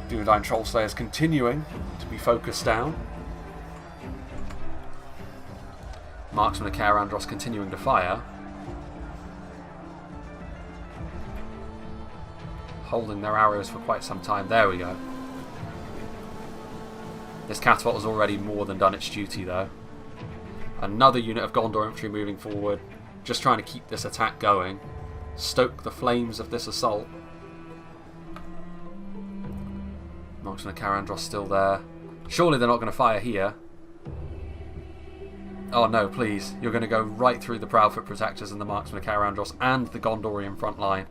Dunedain Troll Slayers continuing to be focused down. Marksmen of Caer Andros continuing to fire. Holding their arrows for quite some time. There we go. This catapult has already more than done its duty though. Another unit of Gondor infantry moving forward. Just trying to keep this attack going. Stoke the flames of this assault. Marksmen of Caer Andros still there. Surely they're not going to fire here. Oh no, please. You're going to go right through the Proudfoot Protectors and the Marksmen of Caer Andros and the Gondorian front line.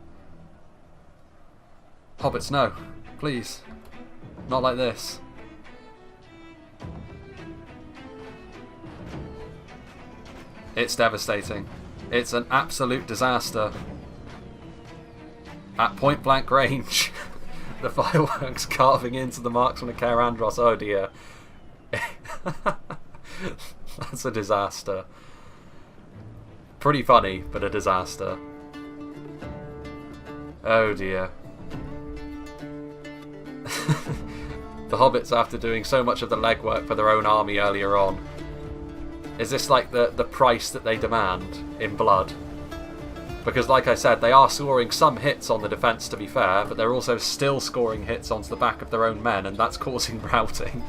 Hobbits, no. Please. Not like this. It's devastating. It's an absolute disaster. At point blank range. The fireworks carving into the Marksmen of Caer Andros. Oh dear. That's a disaster. Pretty funny, but a disaster. Oh dear. The Hobbits, after doing so much of the legwork for their own army earlier on, is this like the price that they demand in blood? Because like I said, they are scoring some hits on the defence to be fair, but they're also still scoring hits onto the back of their own men, and that's causing routing.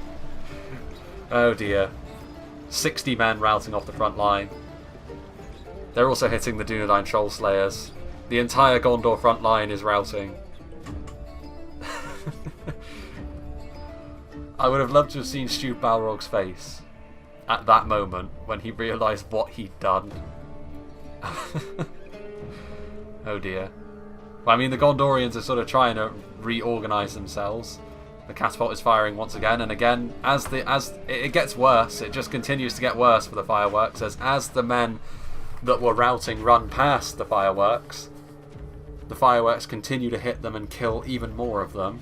Oh dear. 60 men routing off the front line. They're also hitting the Dunedain Troll Slayers. The entire Gondor front line is routing. I would have loved to have seen Stu Balrog's face at that moment when he realised what he'd done. Oh dear. Well, I mean, the Gondorians are sort of trying to reorganise themselves. The catapult is firing once again, and again, as it gets worse, it just continues to get worse for the fireworks, as the men that were routing run past the fireworks continue to hit them and kill even more of them.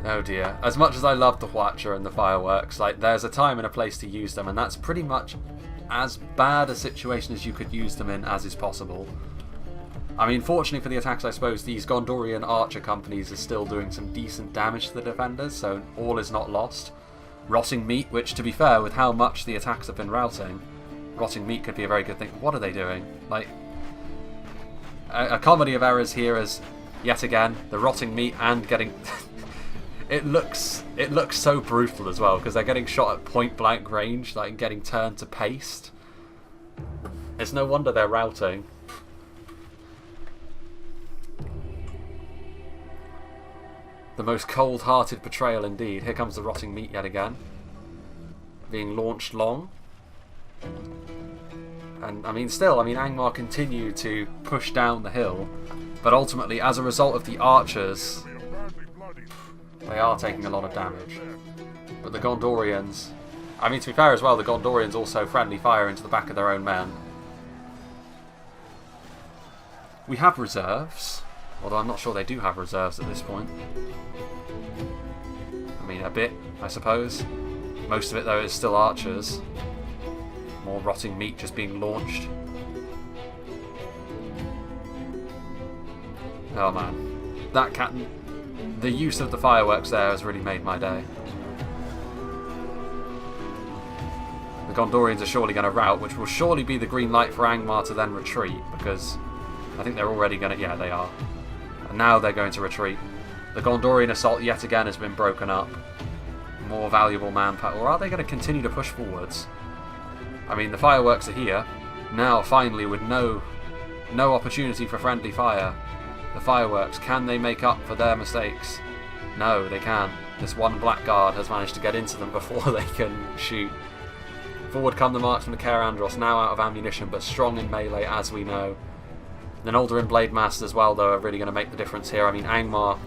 Oh dear. As much as I love the Hwacha and the fireworks, like, there's a time and a place to use them, and that's pretty much as bad a situation as you could use them in as is possible. I mean, fortunately for the attacks, I suppose, these Gondorian archer companies are still doing some decent damage to the defenders, so all is not lost. Rotting meat, which, to be fair, with how much the attacks have been routing, rotting meat could be a very good thing. What are they doing? Like, a comedy of errors here is, yet again, the rotting meat and getting... It looks so brutal as well, because they're getting shot at point blank range, like getting turned to paste. It's no wonder they're routing. The most cold-hearted betrayal indeed. Here comes the rotting meat yet again. Being launched long. And I mean, still, Angmar continue to push down the hill, but ultimately, as a result of the archers, they are taking a lot of damage. But the Gondorians... I mean, to be fair as well, the Gondorians also friendly fire into the back of their own men. We have reserves, although I'm not sure they do have reserves at this point. I mean, a bit, I suppose. Most of it, though, is still archers. More rotting meat just being launched. Oh man. That cat... The use of the fireworks there has really made my day. The Gondorians are surely going to rout, which will surely be the green light for Angmar to then retreat, because I think they're already going to... Yeah, they are. And now they're going to retreat. The Gondorian assault yet again has been broken up. More valuable manpower. Or are they going to continue to push forwards? I mean, the fireworks are here. Now, finally, with no opportunity for friendly fire. The fireworks, can they make up for their mistakes? No, they can't. This one blackguard has managed to get into them before they can shoot. Forward come the Marksmen of Caer Andros, now out of ammunition, but strong in melee, as we know. The Noldorin Blade Masters as well, though, are really going to make the difference here. I mean, Angmar,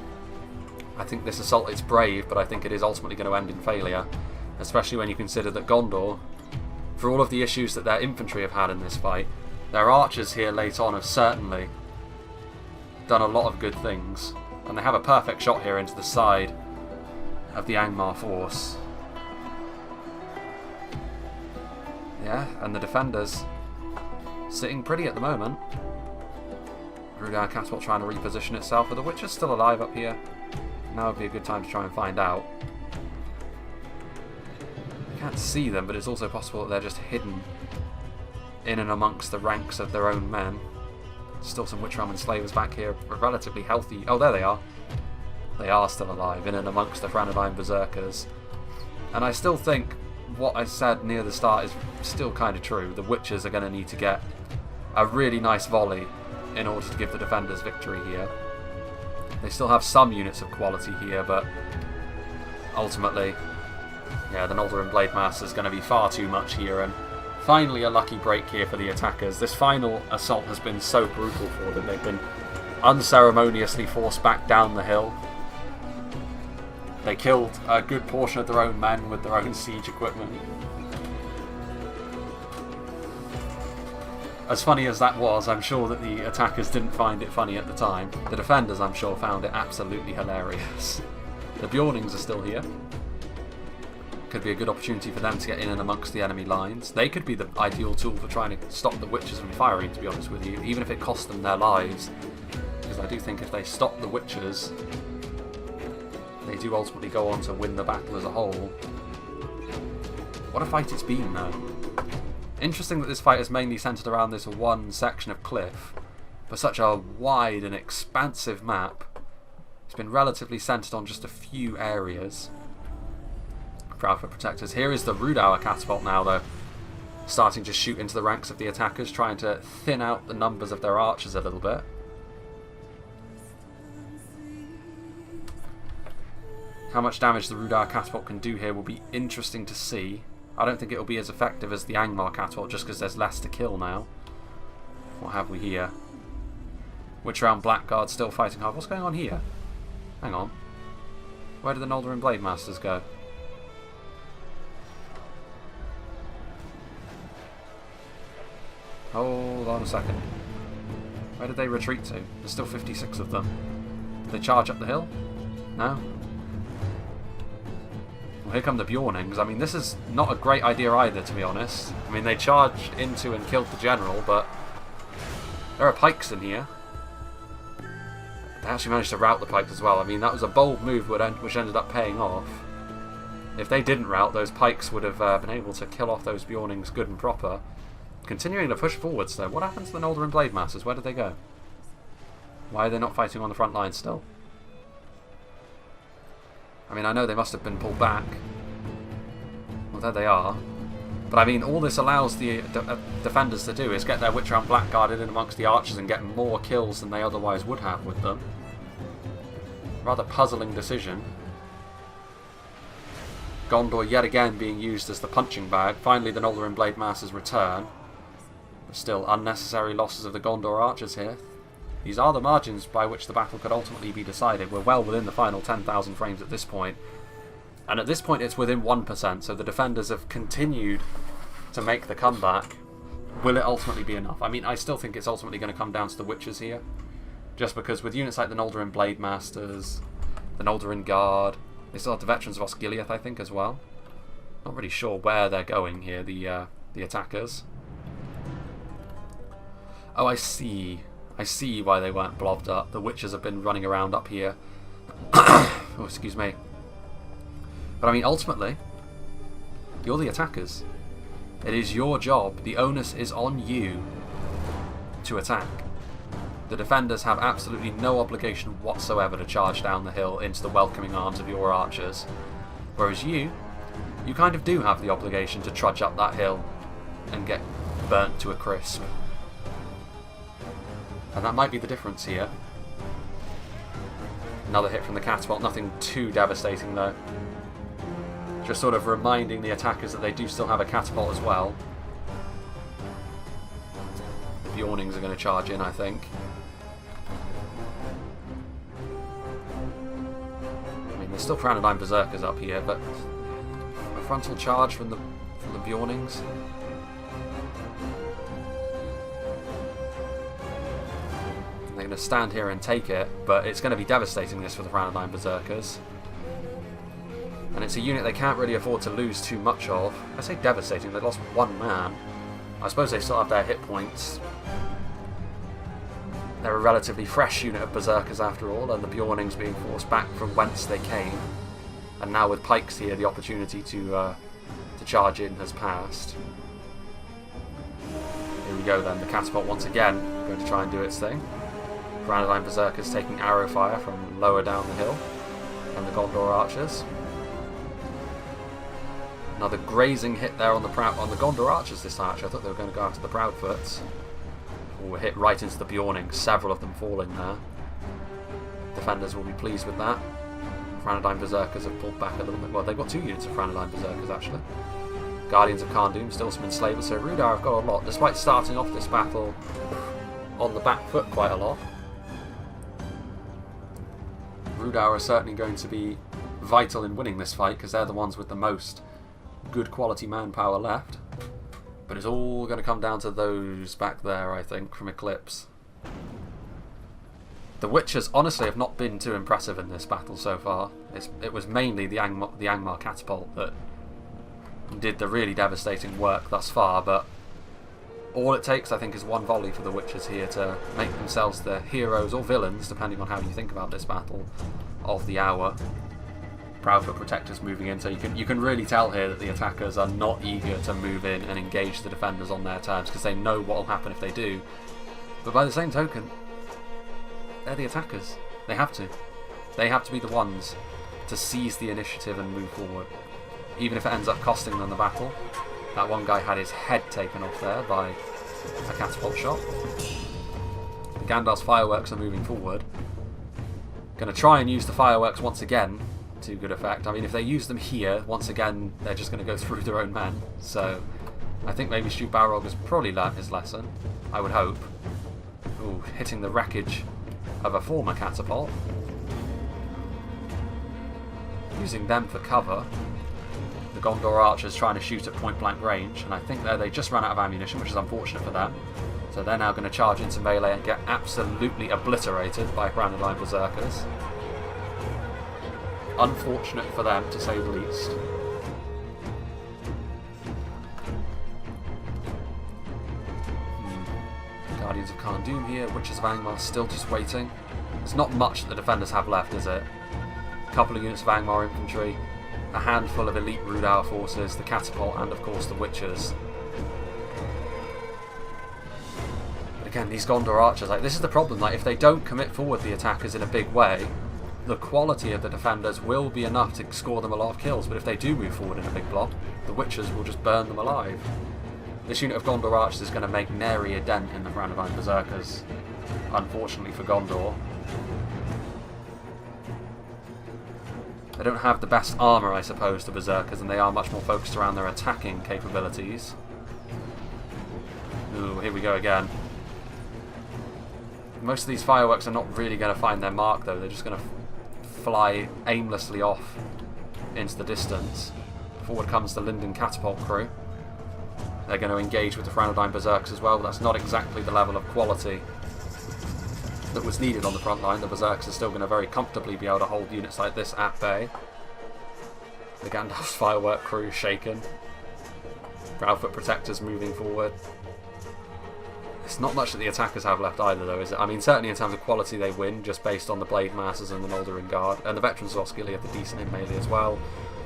I think this assault is brave, but I think it is ultimately going to end in failure. Especially when you consider that Gondor, for all of the issues that their infantry have had in this fight, their archers here late on have certainly done a lot of good things. And they have a perfect shot here into the side of the Angmar force. Yeah, and the defenders sitting pretty at the moment. Rudar Catapult trying to reposition itself, but the Witcher's still alive up here. Now would be a good time to try and find out. You can't see them, but it's also possible that they're just hidden in and amongst the ranks of their own men. Still some Witch Realm enslavers back here, relatively healthy. Oh, there they are. They are still alive, in and amongst the Franadine Berserkers. And I still think what I said near the start is still kind of true. The Witchers are going to need to get a really nice volley in order to give the defenders victory here. They still have some units of quality here, but ultimately, yeah, the Noldorin Blade Master is going to be far too much here, and finally a lucky break here for the attackers. This final assault has been so brutal for them. They've been unceremoniously forced back down the hill. They killed a good portion of their own men with their own siege equipment. As funny as that was, I'm sure that the attackers didn't find it funny at the time. The defenders, I'm sure, found it absolutely hilarious. The Bjornings are still here. Could be a good opportunity for them to get in and amongst the enemy lines. They could be the ideal tool for trying to stop the Witchers from firing, to be honest with you, even if it costs them their lives. Because I do think if they stop the Witchers, they do ultimately go on to win the battle as a whole. What a fight it's been, though. Interesting that this fight is mainly centred around this one section of cliff. For such a wide and expansive map, it's been relatively centred on just a few areas. Proud for Protectors. Here is the Rudauer Catapult now, though, starting to shoot into the ranks of the attackers, trying to thin out the numbers of their archers a little bit. How much damage the Rudauer Catapult can do here will be interesting to see. I don't think it will be as effective as the Angmar Catapult, just because there's less to kill now. What have we here? Witch Realm Blackguard still fighting hard. What's going on here? Hang on. Where did the Noldorin Blade Masters go? Hold on a second. Where did they retreat to? There's still 56 of them. Did they charge up the hill? No? Well, here come the Bjornings. I mean, this is not a great idea either, to be honest. I mean, they charged into and killed the general, but there are pikes in here. They actually managed to rout the pikes as well. I mean, that was a bold move which ended up paying off. If they didn't rout, those pikes would have been able to kill off those Bjornings good and proper. Continuing to push forwards, though. What happened to the Noldorin Blade Masters? Where did they go? Why are they not fighting on the front line still? I mean, I know they must have been pulled back. Well, there they are. But I mean, all this allows the defenders to do is get their Witch Realm Blackguarded in amongst the archers and get more kills than they otherwise would have with them. Rather puzzling decision. Gondor yet again being used as the punching bag. Finally, the Noldorin Blade Masters return. But still, unnecessary losses of the Gondor archers here. These are the margins by which the battle could ultimately be decided. We're well within the final 10,000 frames at this point. And at this point it's within 1%, so the defenders have continued to make the comeback. Will it ultimately be enough? I mean, I still think it's ultimately going to come down to the Witchers here. Just because with units like the Noldorin Blade Masters, the Noldorin Guard, they still have the Veterans of Osgiliath, I think, as well. Not really sure where they're going here, the attackers. Oh, I see. I see why they weren't blobbed up. The Witchers have been running around up here. Oh, excuse me. But I mean, ultimately, you're the attackers. It is your job. The onus is on you to attack. The defenders have absolutely no obligation whatsoever to charge down the hill into the welcoming arms of your archers. Whereas you kind of do have the obligation to trudge up that hill and get burnt to a crisp. And that might be the difference here. Another hit from the catapult, nothing too devastating though. Just sort of reminding the attackers that they do still have a catapult as well. The Bjornings are going to charge in, I think. I mean, there's still Franadine Berserkers up here, but frontal charge from the Bjornings. They're going to stand here and take it, but it's going to be devastating this for the Frontline Berserkers. And it's a unit they can't really afford to lose too much of. I say devastating, they lost one man. I suppose they still have their hit points. They're a relatively fresh unit of Berserkers after all, and the Bjornings being forced back from whence they came. And now with pikes here, the opportunity to charge in has passed. Here we go then, the catapult once again going to try and do its thing. Granadine Berserkers taking arrow fire from lower down the hill, and the Gondor archers. Another grazing hit there on the Gondor archers this time. Actually, I thought they were going to go after the Proudfoots. Oh, hit right into the Bjornings, several of them falling there. Defenders will be pleased with that. Granadine Berserkers have pulled back a little bit. Well, they've got 2 units of Granadine Berserkers actually. Guardians of Kharndoom still some enslavers, so Rudar have got a lot, despite starting off this battle on the back foot quite a lot. Rudar are certainly going to be vital in winning this fight because they're the ones with the most good quality manpower left. But it's all going to come down to those back there, I think, from Eclipse. The Witchers honestly have not been too impressive in this battle so far. It was mainly the Angmar catapult that did the really devastating work thus far, but all it takes, I think, is one volley for the Witchers here to make themselves the heroes or villains, depending on how you think about this battle, of the hour. Proudfoot Protectors moving in, so you can really tell here that the attackers are not eager to move in and engage the defenders on their terms, because they know what will happen if they do. But by the same token, they're the attackers. They have to. They have to be the ones to seize the initiative and move forward, even if it ends up costing them the battle. That one guy had his head taken off there by a catapult shot. Gandalf's fireworks are moving forward. Going to try and use the fireworks once again to good effect. I mean, if they use them here, once again, they're just going to go through their own men. So I think maybe Stu Balrog has probably learnt his lesson. I would hope. Ooh, hitting the wreckage of a former catapult. Using them for cover. The Gondor archers trying to shoot at point blank range, and I think there they just ran out of ammunition, which is unfortunate for them. So they're now going to charge into melee and get absolutely obliterated by Granadine Berserkers. Unfortunate for them, to say the least. Guardians of Kharndoom here, Witches of Angmar still just waiting. There's not much that the defenders have left, is it? A couple of units of Angmar infantry, a handful of elite Rudar forces, the catapult, and of course the Witchers. But again, these Gondor archers, like, this is the problem. Like, if they don't commit forward the attackers in a big way, the quality of the defenders will be enough to score them a lot of kills. But if they do move forward in a big block, the Witchers will just burn them alive. This unit of Gondor archers is going to make nary a dent in the Granadine Berserkers, unfortunately for Gondor. They don't have the best armour, I suppose, the Berserkers, and they are much more focused around their attacking capabilities. Ooh, here we go again. Most of these fireworks are not really going to find their mark, though. They're just going to fly aimlessly off into the distance. Forward comes the Linden catapult crew. They're going to engage with the Granadine Berserkers as well, but that's not exactly the level of quality that was needed on the front line. The Berserkers are still going to very comfortably be able to hold units like this at bay. The Gandalf's firework crew shaken. Proudfoot Protectors moving forward. It's not much that the attackers have left either, though, is it? I mean, certainly in terms of quality they win, just based on the Blade Masters and the Noldorin Guard. And the Veterans of Osgiliath are decent in melee as well.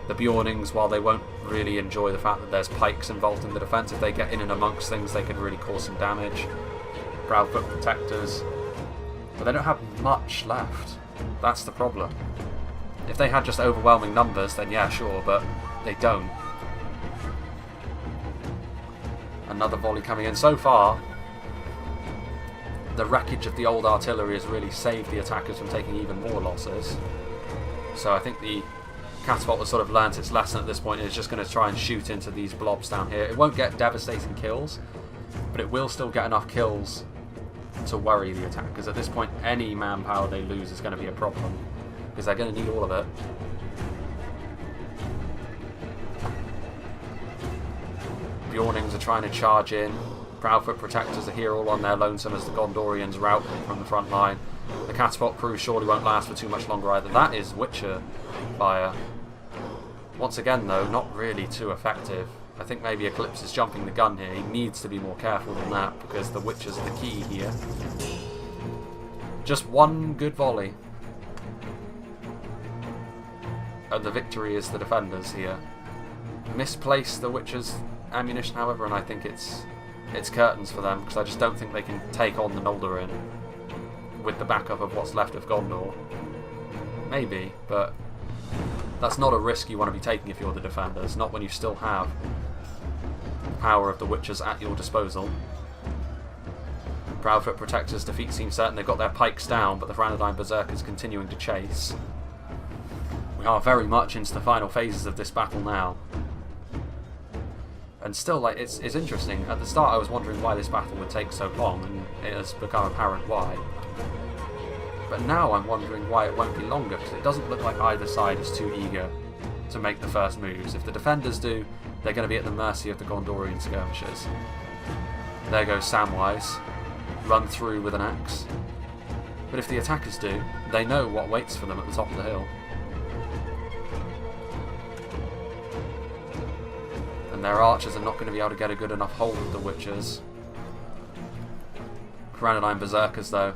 The Bjornings, while they won't really enjoy the fact that there's pikes involved in the defence, if they get in and amongst things, they can really cause some damage. Proudfoot Protectors. But they don't have much left. That's the problem. If they had just overwhelming numbers, then yeah, sure, but they don't. Another volley coming in. So far, the wreckage of the old artillery has really saved the attackers from taking even more losses. So I think the catapult has sort of learnt its lesson at this point. It's just going to try and shoot into these blobs down here. It won't get devastating kills, but it will still get enough kills to worry the attackers. At this point, any manpower they lose is going to be a problem, because they're going to need all of it. Bjornings are trying to charge in. Proudfoot Protectors are here all on their lonesome as the Gondorians rout them from the front line. The catapult crew surely won't last for too much longer either. That is Witcher fire. Once again, though, not really too effective. I think maybe Eclipse is jumping the gun here. He needs to be more careful than that because the Witchers are the key here. Just one good volley. And the victory is the defenders here. Misplaced the Witcher's ammunition, however, and I think it's curtains for them because I just don't think they can take on the Noldorin with the backup of what's left of Gondor. Maybe, but that's not a risk you want to be taking if you're the defenders, not when you still have the power of the Witchers at your disposal. Proudfoot Protectors' defeat seems certain. They've got their pikes down, but the Franadine Berserkers continuing to chase. We are very much into the final phases of this battle now. And still, like, it's interesting. At the start I was wondering why this battle would take so long, and it has become apparent why. But now I'm wondering why it won't be longer, because it doesn't look like either side is too eager to make the first moves. If the defenders do, they're going to be at the mercy of the Gondorian skirmishers. There goes Samwise, run through with an axe. But if the attackers do, they know what waits for them at the top of the hill. And their archers are not going to be able to get a good enough hold of the Witchers. Granadine Berserkers, though,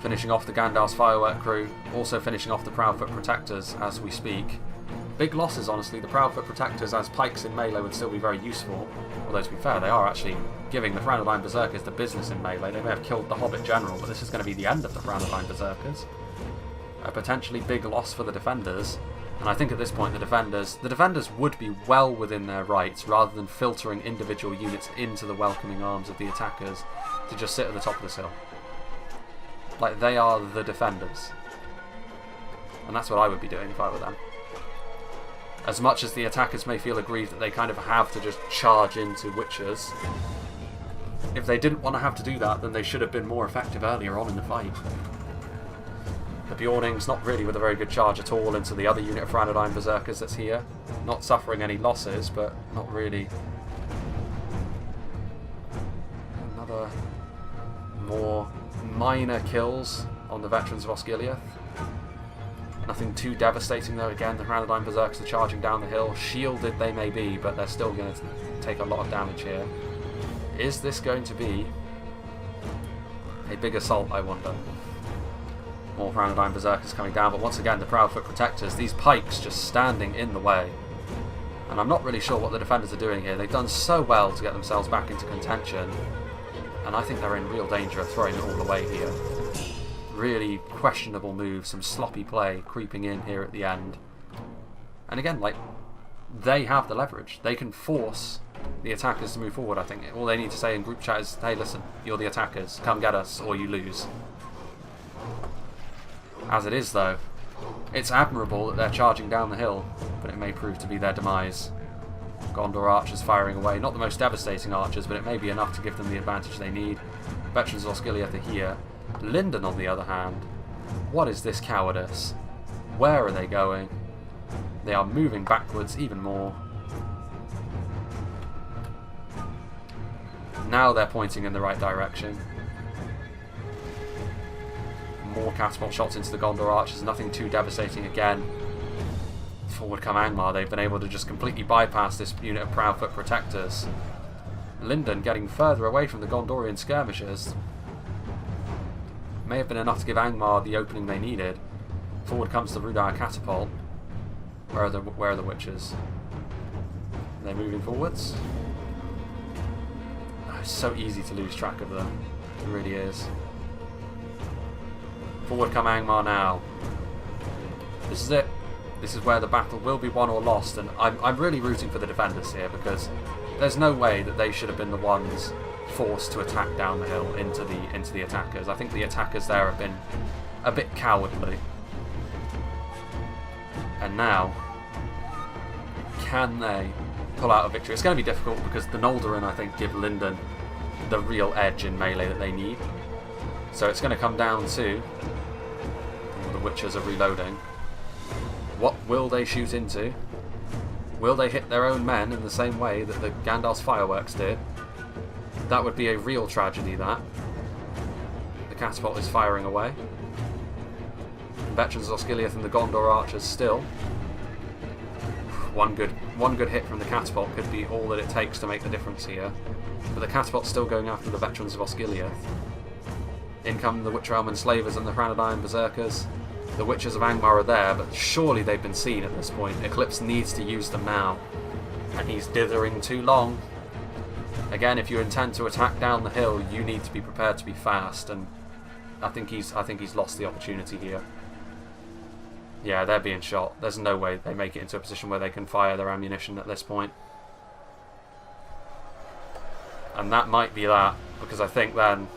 finishing off the Gandalf's firework crew, also finishing off the Proudfoot Protectors as we speak. Big losses, honestly. The Proudfoot Protectors as pikes in melee would still be very useful, although to be fair, they are actually giving the Franadine Berserkers the business in melee. They may have killed the Hobbit General, but this is going to be the end of the Franadine Berserkers. A potentially big loss for the defenders, and I think at this point the defenders would be well within their rights, rather than filtering individual units into the welcoming arms of the attackers, to just sit at the top of this hill. Like, they are the defenders. And that's what I would be doing if I were them. As much as the attackers may feel aggrieved that they kind of have to just charge into Witchers, if they didn't want to have to do that, then they should have been more effective earlier on in the fight. The Bjornings not really with a very good charge at all into the other unit of Franadine Berserkers that's here. Not suffering any losses, but not really. Another more minor kills on the veterans of Osgiliath. Nothing too devastating though. Again, the Franadine Berserkers are charging down the hill. Shielded they may be, but they're still going to take a lot of damage here. Is this going to be a big assault, I wonder? More Franadine Berserkers coming down, but once again the Proudfoot Protectors, these pikes just standing in the way. And I'm not really sure what the defenders are doing here. They've done so well to get themselves back into contention, and I think they're in real danger of throwing it all away here. Really questionable moves, some sloppy play creeping in here at the end. And again, like, they have the leverage. They can force the attackers to move forward, I think. All they need to say in group chat is, hey, listen, you're the attackers, come get us, or you lose. As it is, though, it's admirable that they're charging down the hill, but it may prove to be their demise. Gondor archers firing away, not the most devastating archers, but it may be enough to give them the advantage they need. Veterans of Osgiliath are here. Lyndon, on the other hand, what is this cowardice? Where are they going? They are moving backwards even more. Now they're pointing in the right direction. More catapult shots into the Gondor archers, nothing too devastating again. Forward come Angmar, they've been able to just completely bypass this unit of Proudfoot Protectors. Lyndon getting further away from the Gondorian skirmishers. May have been enough to give Angmar the opening they needed. Forward comes the Rudire catapult. Where are the Witchers? Are they moving forwards? Oh, it's so easy to lose track of them. It really is. Forward come Angmar now. This is it. This is where the battle will be won or lost, and I'm really rooting for the defenders here, because there's no way that they should have been the ones forced to attack down the hill into the attackers. I think the attackers there have been a bit cowardly. And now, can they pull out a victory? It's going to be difficult because the Noldorin, I think, give Lyndon the real edge in melee that they need. So it's going to come down to the Witchers are reloading. What will they shoot into? Will they hit their own men in the same way that the Gandalf's fireworks did? That would be a real tragedy, that. The catapult is firing away. The veterans of Osgiliath and the Gondor archers still. One good hit from the catapult could be all that it takes to make the difference here. But the catapult's still going after the veterans of Osgiliath. In come the Witcher-Elm Enslavers and the Hranadine Berserkers. The Witches of Angmar are there, but surely they've been seen at this point. Eclipse needs to use them now. And he's dithering too long. Again, if you intend to attack down the hill, you need to be prepared to be fast, and I think he's lost the opportunity here. Yeah, they're being shot. There's no way they make it into a position where they can fire their ammunition at this point. And that might be that, because I think then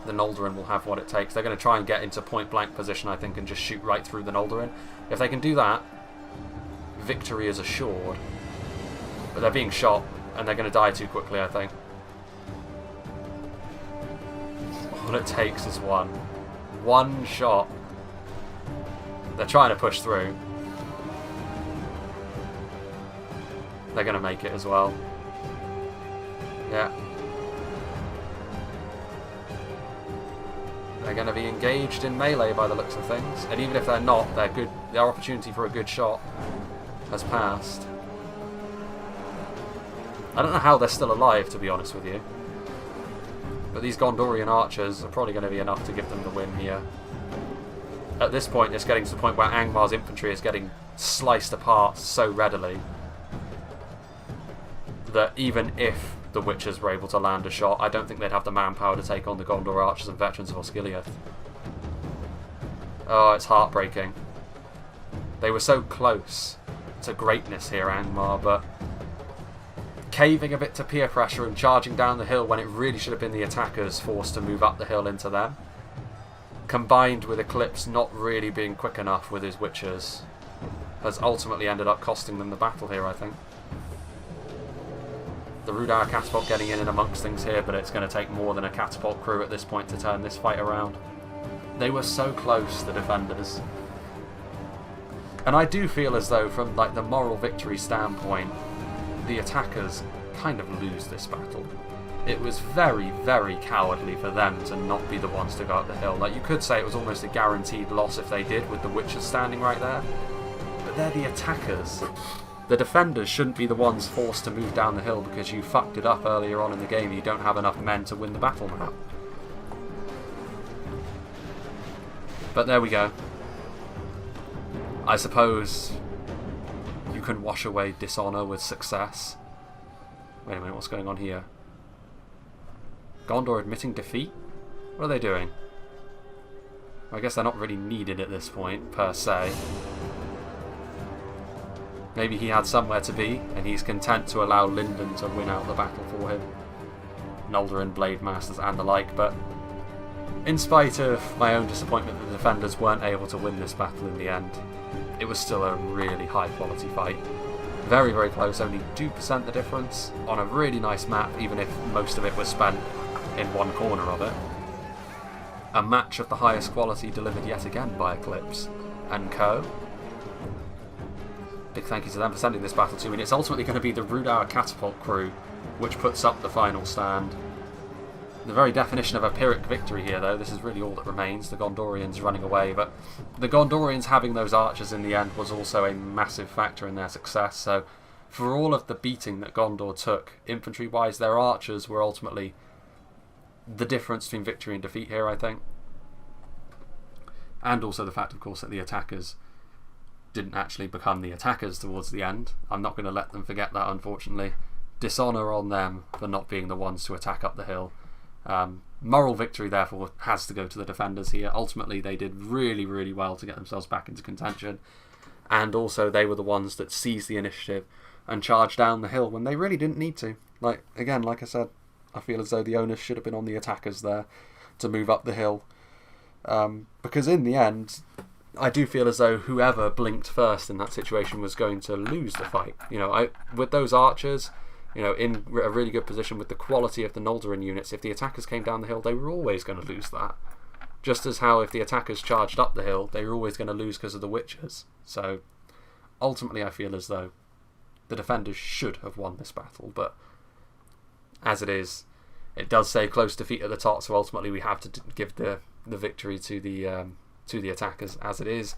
the Noldorin will have what it takes. They're going to try and get into point-blank position, I think, and just shoot right through the Noldorin. If they can do that, victory is assured. But they're being shot, and they're going to die too quickly, I think. All it takes is one. One shot. They're trying to push through. They're going to make it as well. Yeah. They're going to be engaged in melee by the looks of things. And even if they're not, they're good. Their opportunity for a good shot has passed. I don't know how they're still alive, to be honest with you. But these Gondorian archers are probably going to be enough to give them the win here. At this point, it's getting to the point where Angmar's infantry is getting sliced apart so readily that even if the Witchers were able to land a shot, I don't think they'd have the manpower to take on the Gondor archers and veterans of Osgiliath. Oh, it's heartbreaking. They were so close to greatness here, Angmar, but caving a bit to peer pressure and charging down the hill when it really should have been the attackers forced to move up the hill into them, combined with Eclipse not really being quick enough with his Witchers, has ultimately ended up costing them the battle here, I think. The Rudar catapult getting in amongst things here, but it's going to take more than a catapult crew at this point to turn this fight around. They were so close, the defenders. And I do feel as though, from like the moral victory standpoint, the attackers kind of lose this battle. It was very, very cowardly for them to not be the ones to go up the hill. Like, you could say it was almost a guaranteed loss if they did, with the Witchers standing right there. But they're the attackers. The defenders shouldn't be the ones forced to move down the hill because you fucked it up earlier on in the game. You don't have enough men to win the battle now. But there we go. I suppose you can wash away dishonour with success. Wait a minute, what's going on here? Gondor admitting defeat? What are they doing? I guess they're not really needed at this point, per se. Maybe he had somewhere to be, and he's content to allow Lyndon to win out the battle for him. Noldorin, Blade Masters, and the like, but in spite of my own disappointment that the defenders weren't able to win this battle in the end, it was still a really high quality fight. Very, very close, only 2% the difference, on a really nice map, even if most of it was spent in one corner of it. A match of the highest quality delivered yet again by Eclipse and co. Big thank you to them for sending this battle to me. And it's ultimately going to be the Rudar catapult crew which puts up the final stand. The very definition of a Pyrrhic victory here, though. This is really all that remains. The Gondorians running away, but the Gondorians having those archers in the end was also a massive factor in their success. So for all of the beating that Gondor took infantry-wise, their archers were ultimately the difference between victory and defeat here, I think. And also the fact, of course, that the attackers didn't actually become the attackers towards the end. I'm not going to let them forget that, unfortunately. Dishonour on them for not being the ones to attack up the hill. Moral victory, therefore, has to go to the defenders here. Ultimately, they did really, really well to get themselves back into contention. And also, they were the ones that seized the initiative and charged down the hill when they really didn't need to. Like I said, I feel as though the onus should have been on the attackers there to move up the hill. Because in the end, I do feel as though whoever blinked first in that situation was going to lose the fight. You know, with those archers, you know, in a really good position with the quality of the Noldorin units, if the attackers came down the hill, they were always going to lose that. Just as how if the attackers charged up the hill, they were always going to lose because of the Witchers. So ultimately I feel as though the defenders should have won this battle, but as it is, it does say close defeat at the top, so ultimately we have to give the victory to the attackers as it is.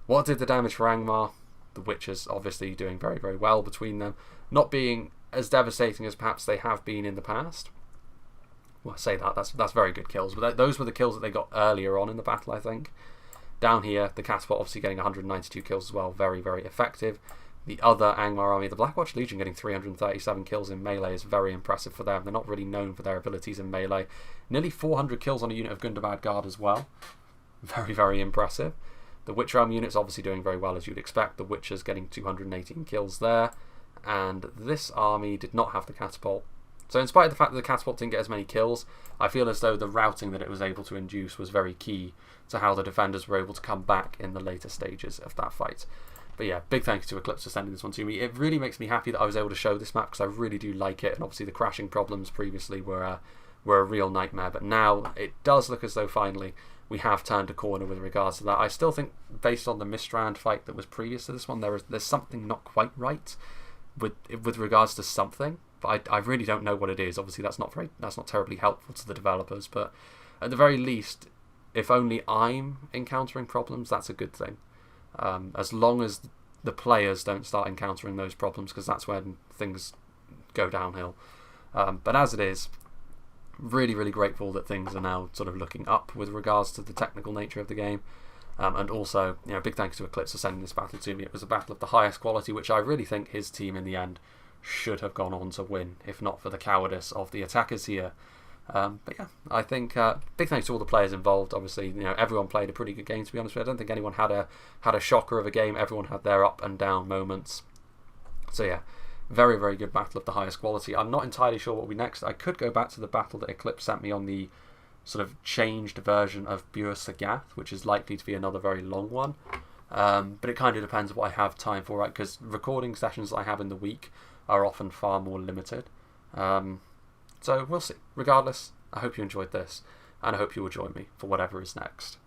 What did the damage for Angmar? The Witchers obviously doing very, very well between them, not being as devastating as perhaps they have been in the past. Well, I say that's very good kills, but those were the kills that they got earlier on in the battle, I think. Down here, the Catapult obviously getting 192 kills as well, very, very effective. The other Angmar army, the Blackwatch Legion, getting 337 kills in melee is very impressive for them. They're not really known for their abilities in melee. Nearly 400 kills on a unit of Gundabad Guard as well. Very, very impressive. The Witch Realm unit's obviously doing very well as you'd expect. The Witchers getting 218 kills there. And this army did not have the Catapult. So in spite of the fact that the Catapult didn't get as many kills, I feel as though the routing that it was able to induce was very key to how the defenders were able to come back in the later stages of that fight. But yeah, big thanks to Eclipse for sending this one to me. It really makes me happy that I was able to show this map because I really do like it, and obviously the crashing problems previously were a real nightmare, but now it does look as though finally we have turned a corner with regards to that. I still think, based on the Mistrand fight that was previous to this one, there's something not quite right with regards to something, but I really don't know what it is. Obviously that's not terribly helpful to the developers, but at the very least, if only I'm encountering problems, that's a good thing. As long as the players don't start encountering those problems, because that's when things go downhill. But as it is, really, really grateful that things are now sort of looking up with regards to the technical nature of the game. And also, big thanks to Eclipse for sending this battle to me. It was a battle of the highest quality, which I really think his team in the end should have gone on to win, if not for the cowardice of the attackers here. But yeah, I think big thanks to all the players involved. Obviously, everyone played a pretty good game, to be honest with you. I don't think anyone had a shocker of a game. Everyone had their up and down moments. So yeah, very, very good battle of the highest quality. I'm not entirely sure what will be next. I could go back to the battle that Eclipse sent me on the sort of changed version of Bur Sagath, which is likely to be another very long one. But it kind of depends what I have time for, right? Because recording sessions I have in the week are often far more limited. So we'll see. Regardless, I hope you enjoyed this, and I hope you will join me for whatever is next.